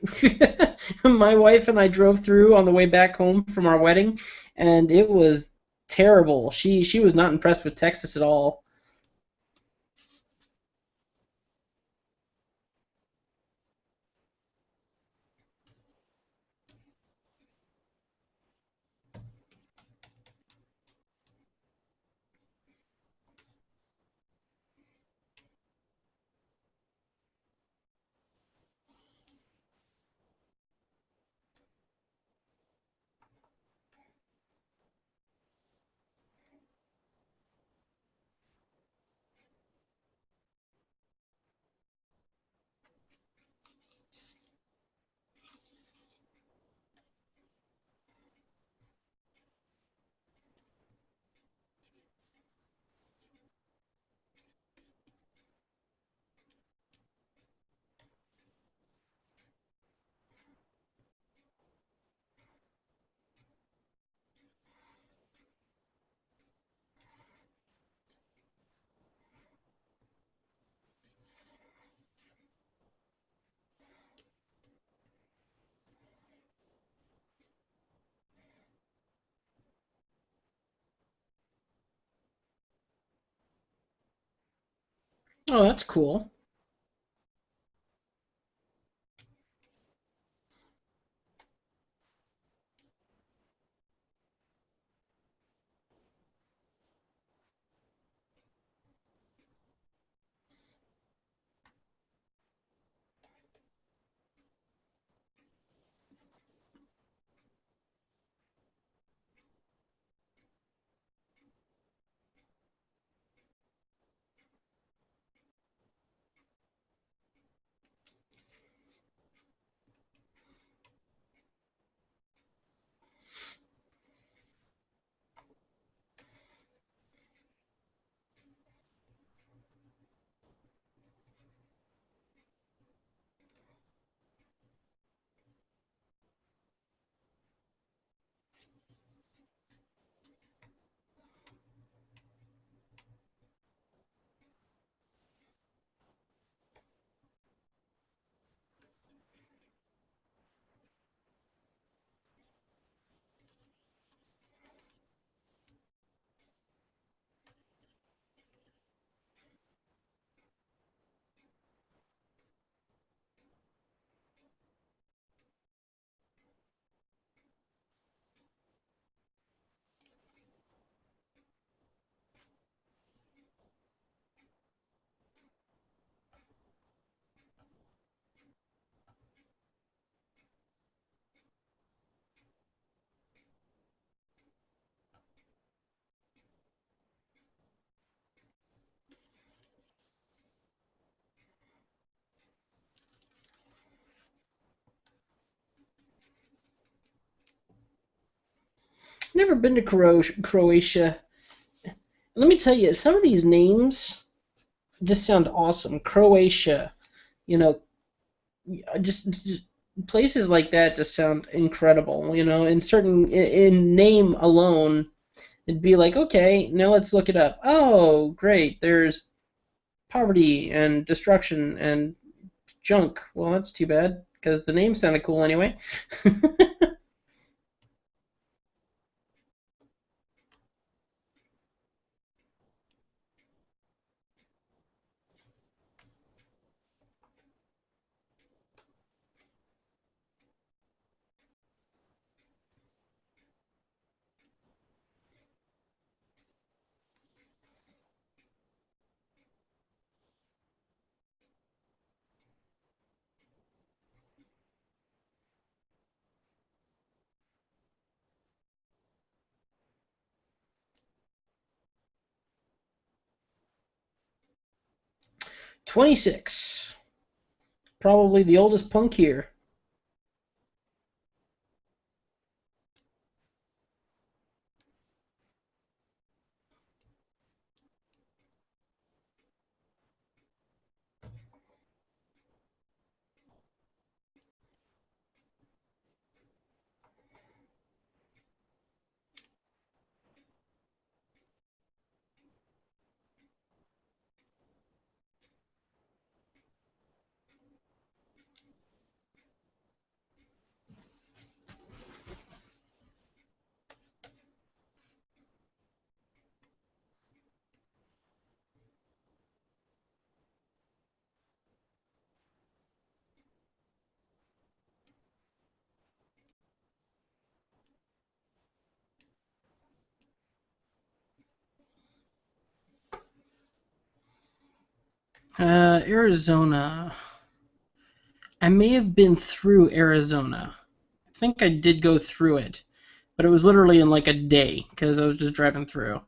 My wife and I drove through on the way back home from our wedding, and it was terrible. She was not impressed with Texas at all. Oh, that's cool. Never been to Croatia. Let me tell you, some of these names just sound awesome. Croatia, you know, just places like that just sound incredible. In name alone, it'd be like, okay, now let's look it up. Oh, great, there's poverty and destruction and junk. Well, that's too bad because the name sounded cool anyway. 26. Probably the oldest punk here. Arizona. I may have been through Arizona. I think I did go through it, but it was literally in like a day because I was just driving through.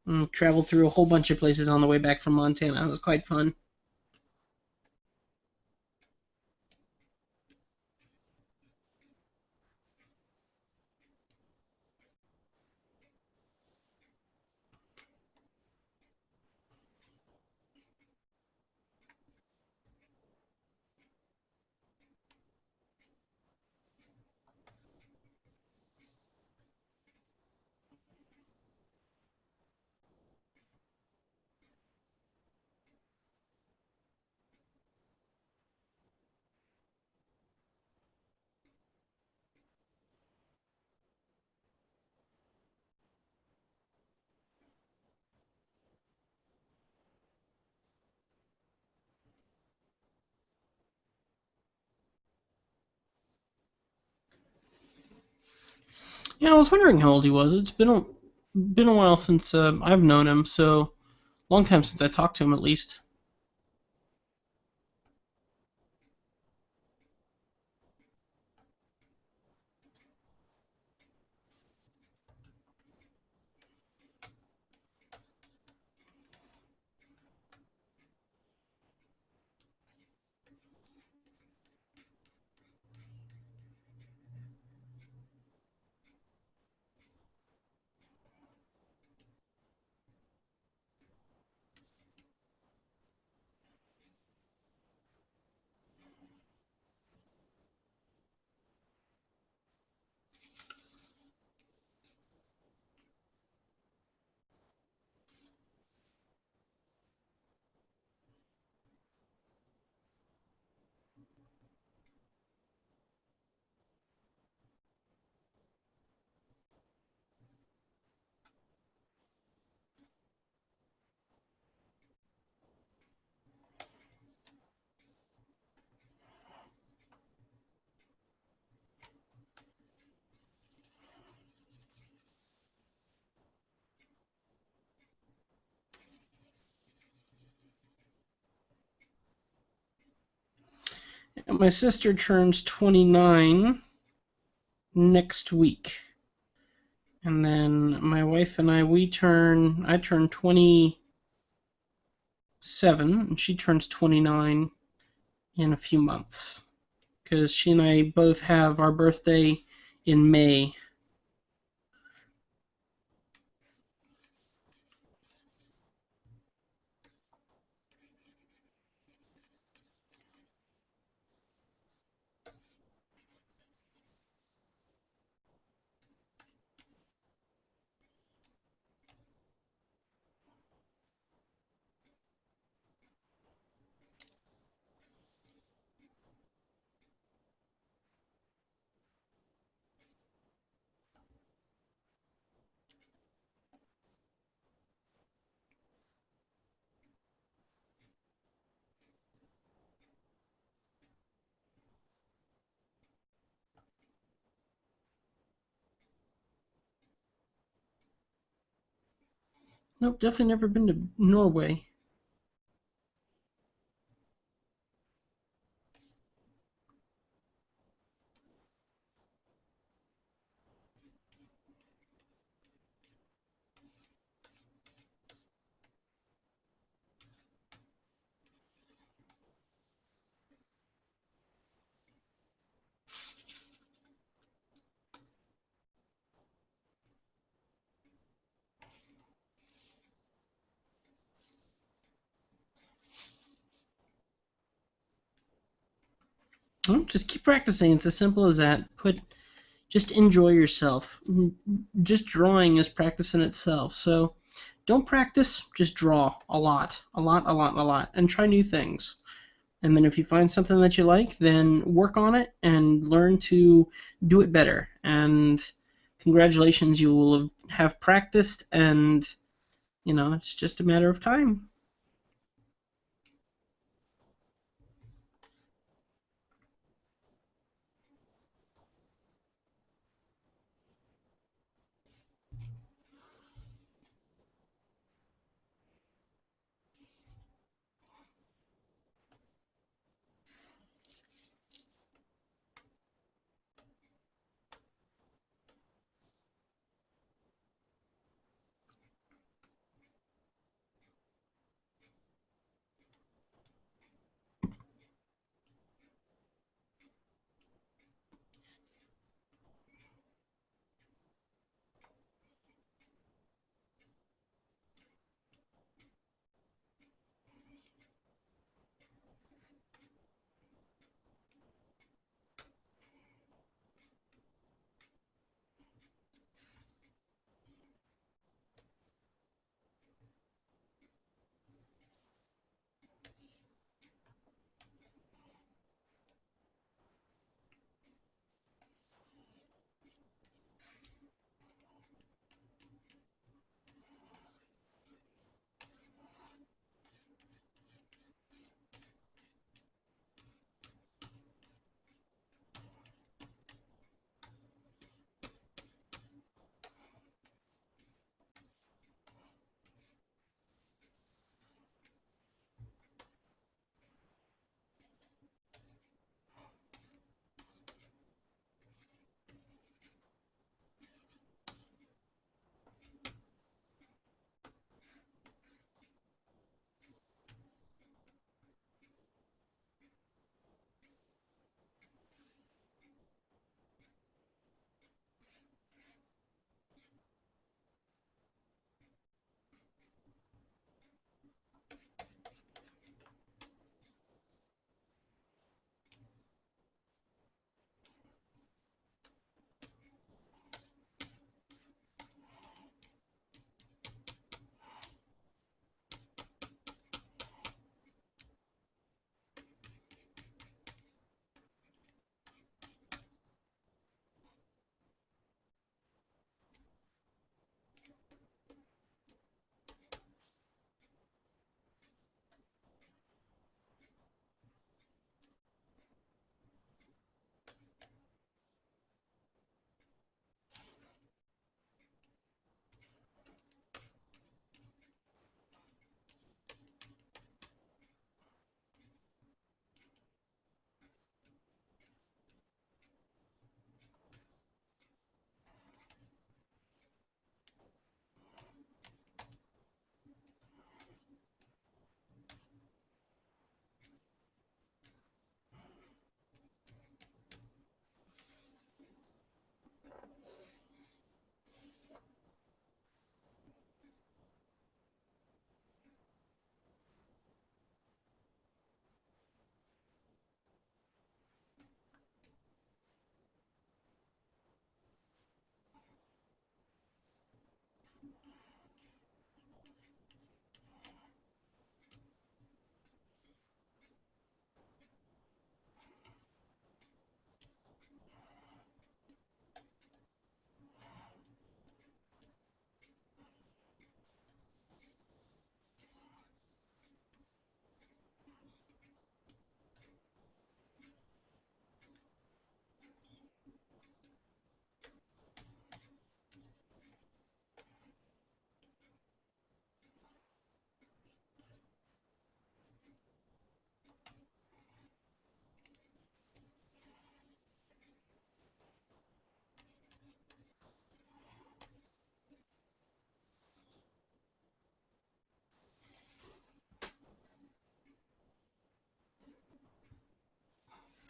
And traveled through a whole bunch of places on the way back from Montana. It was quite fun. Yeah, I was wondering how old he was. It's been a while since I've known him, so long time since I talked to him at least. And my sister turns 29 next week. And then my wife and I turn 27, and she turns 29 in a few months. Because she and I both have our birthday in May. Nope, definitely never been to Norway. Well, just keep practicing. It's as simple as that. Just enjoy yourself. Just drawing is practice in itself. So don't practice, just draw a lot, a lot, a lot, a lot, and try new things. And then if you find something that you like, then work on it and learn to do it better. And congratulations, you will have practiced, and it's just a matter of time.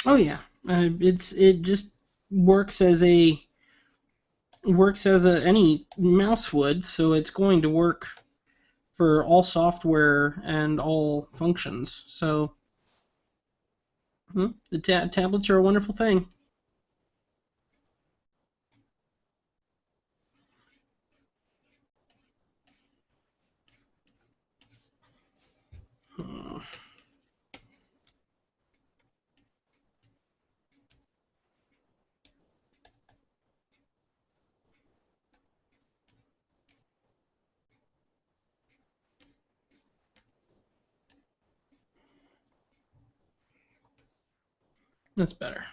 Oh yeah, it just works as a any mouse would, so it's going to work for all software and all functions. So the tablets are a wonderful thing. Hmm, that's better.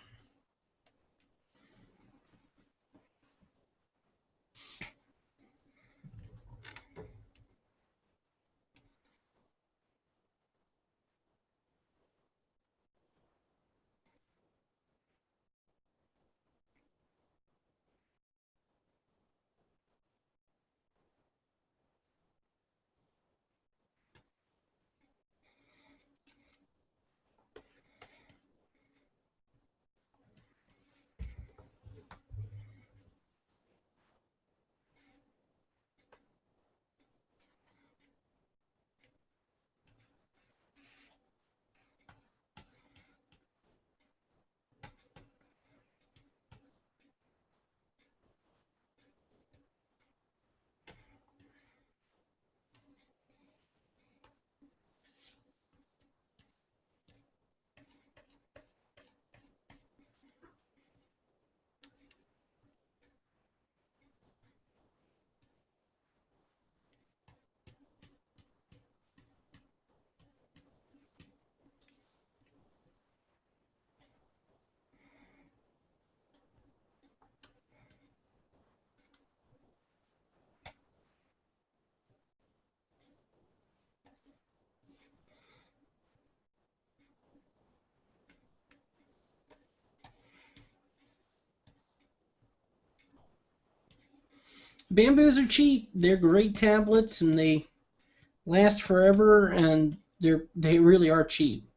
Bamboos are cheap. They're great tablets, and they last forever, and they really are cheap.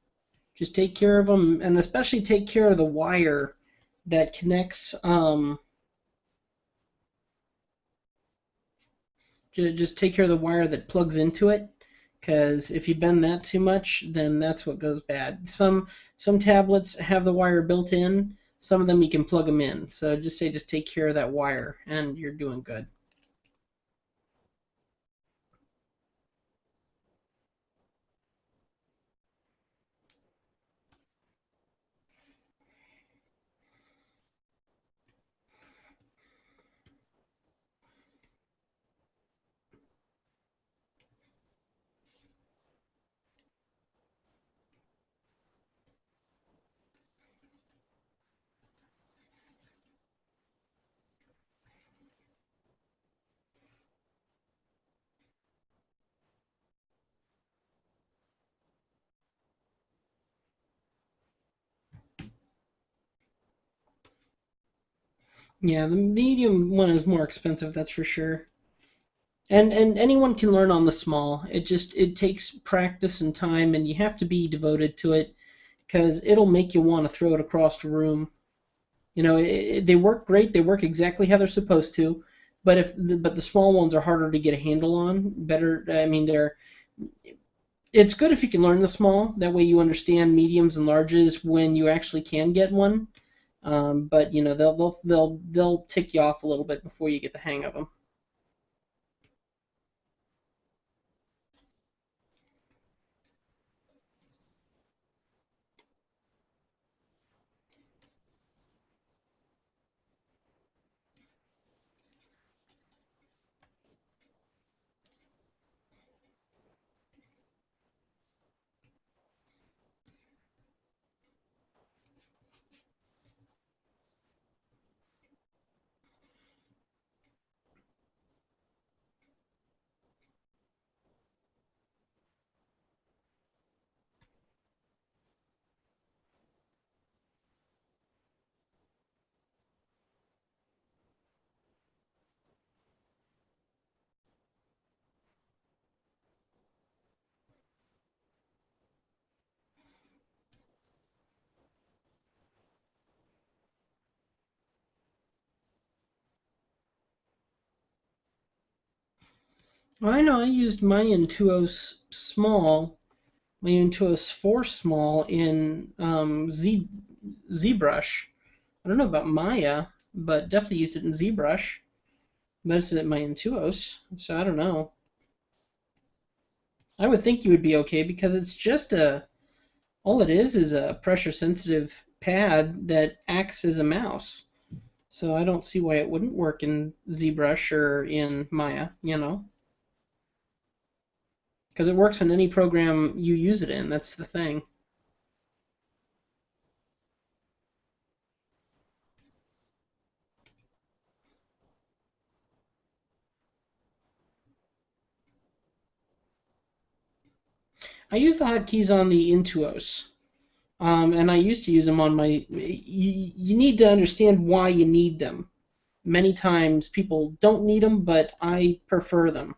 Just take care of them, and especially take care of the wire that connects. Just take care of the wire that plugs into it, because if you bend that too much, then that's what goes bad. Some tablets have the wire built in. Some of them you can plug them in. So just take care of that wire, and you're doing good. Yeah, the medium one is more expensive, that's for sure. And anyone can learn on the small. It takes practice and time, and you have to be devoted to it because it'll make you want to throw it across the room. They work great. They work exactly how they're supposed to. But the small ones are harder to get a handle on. Better, I mean, it's good if you can learn the small. That way you understand mediums and larges when you actually can get one. But they'll tick you off a little bit before you get the hang of them. Well, I know I used my Intuos small, my Intuos 4 small in ZBrush. I don't know about Maya, but definitely used it in ZBrush. But it's my Intuos, so I don't know. I would think you would be okay because it's just all it is a pressure sensitive pad that acts as a mouse. So I don't see why it wouldn't work in ZBrush or in Maya, because it works in any program you use it in. That's the thing. I use the hotkeys on the Intuos, and I used to use them on my. You need to understand why you need them. Many times people don't need them, but I prefer them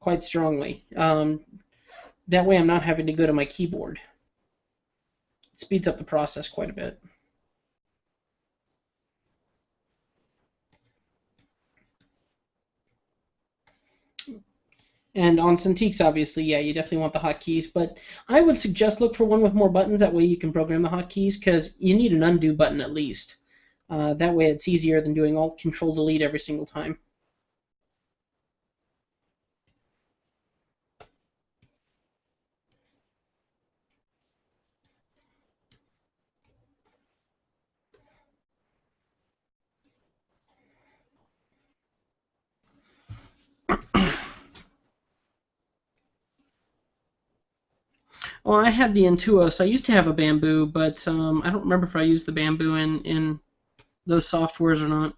quite strongly. That way I'm not having to go to my keyboard. It speeds up the process quite a bit. And on Cintiqs, obviously, yeah, you definitely want the hotkeys. But I would suggest look for one with more buttons. That way you can program the hotkeys, because you need an undo button at least. That way it's easier than doing Alt Control Delete every single time. Well, I had the Intuos. I used to have a Bamboo, but I don't remember if I used the Bamboo in those softwares or not.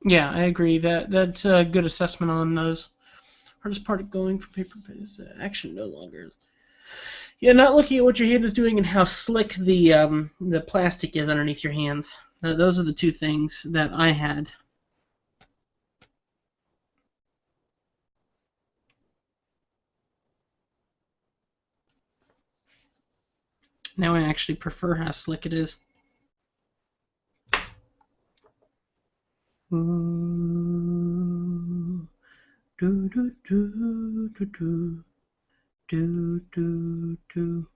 Yeah, I agree. That's a good assessment on those. Hardest part of going from paper is action no longer. Yeah, not looking at what your hand is doing and how slick the plastic is underneath your hands. Those are the two things that I had. Now I actually prefer how slick it is. Ooh, do do do do do do do do.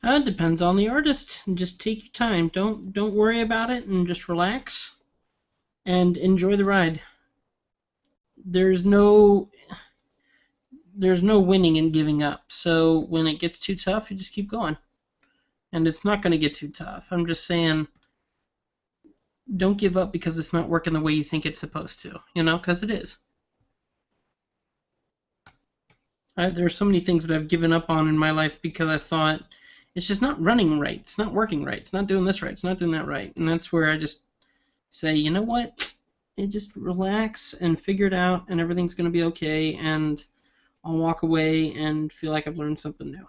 It depends on the artist. Just take your time. Don't worry about it, and just relax and enjoy the ride. There's no winning in giving up. So when it gets too tough, you just keep going. And it's not going to get too tough. I'm just saying, don't give up because it's not working the way you think it's supposed to. Because it is. There are so many things that I've given up on in my life because I thought it's just not running right. It's not working right. It's not doing this right. It's not doing that right. And that's where I just say, you know what? Just relax and figure it out, and everything's going to be okay, and I'll walk away and feel like I've learned something new.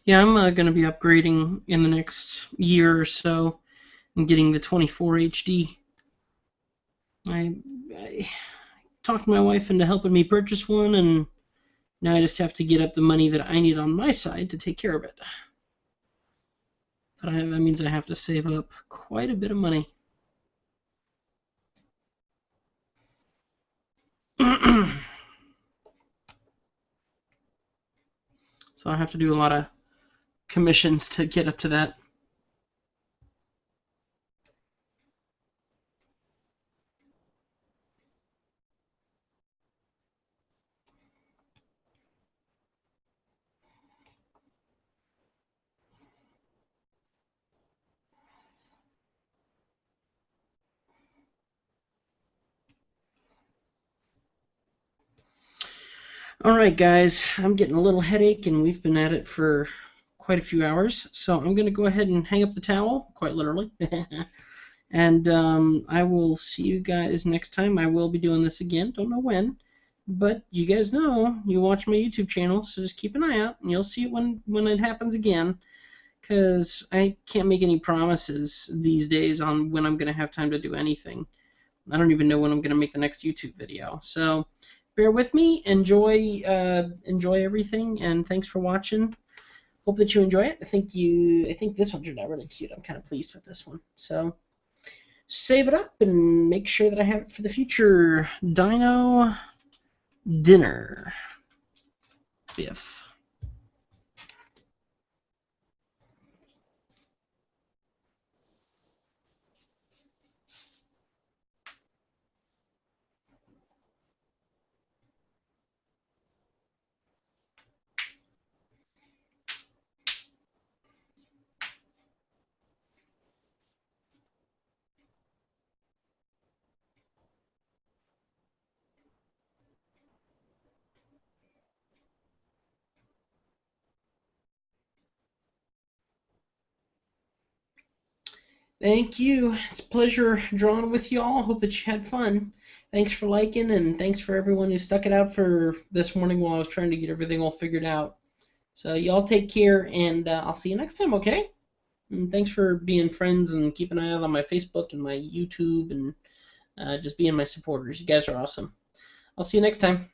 Yeah, I'm going to be upgrading in the next year or so and getting the 24 HD. I talked my wife into helping me purchase one, and now I just have to get up the money that I need on my side to take care of it. But that means I have to save up quite a bit of money. So I have to do a lot of commissions to get up to that. Alright guys, I'm getting a little headache and we've been at it for quite a few hours, so I'm going to go ahead and hang up the towel, quite literally. And I will see you guys next time. I will be doing this again, don't know when, but you guys know, you watch my YouTube channel, so just keep an eye out and you'll see it when it happens again, because I can't make any promises these days on when I'm going to have time to do anything. I don't even know when I'm going to make the next YouTube video. So bear with me, enjoy everything, and thanks for watching. Hope that you enjoy it. I think this one turned out really cute. I'm kind of pleased with this one. So save it up and make sure that I have it for the future. Dino dinner. Biff. Thank you. It's a pleasure drawing with y'all. Hope that you had fun. Thanks for liking, and thanks for everyone who stuck it out for this morning while I was trying to get everything all figured out. So y'all take care, and I'll see you next time, okay? And thanks for being friends and keeping an eye out on my Facebook and my YouTube and just being my supporters. You guys are awesome. I'll see you next time.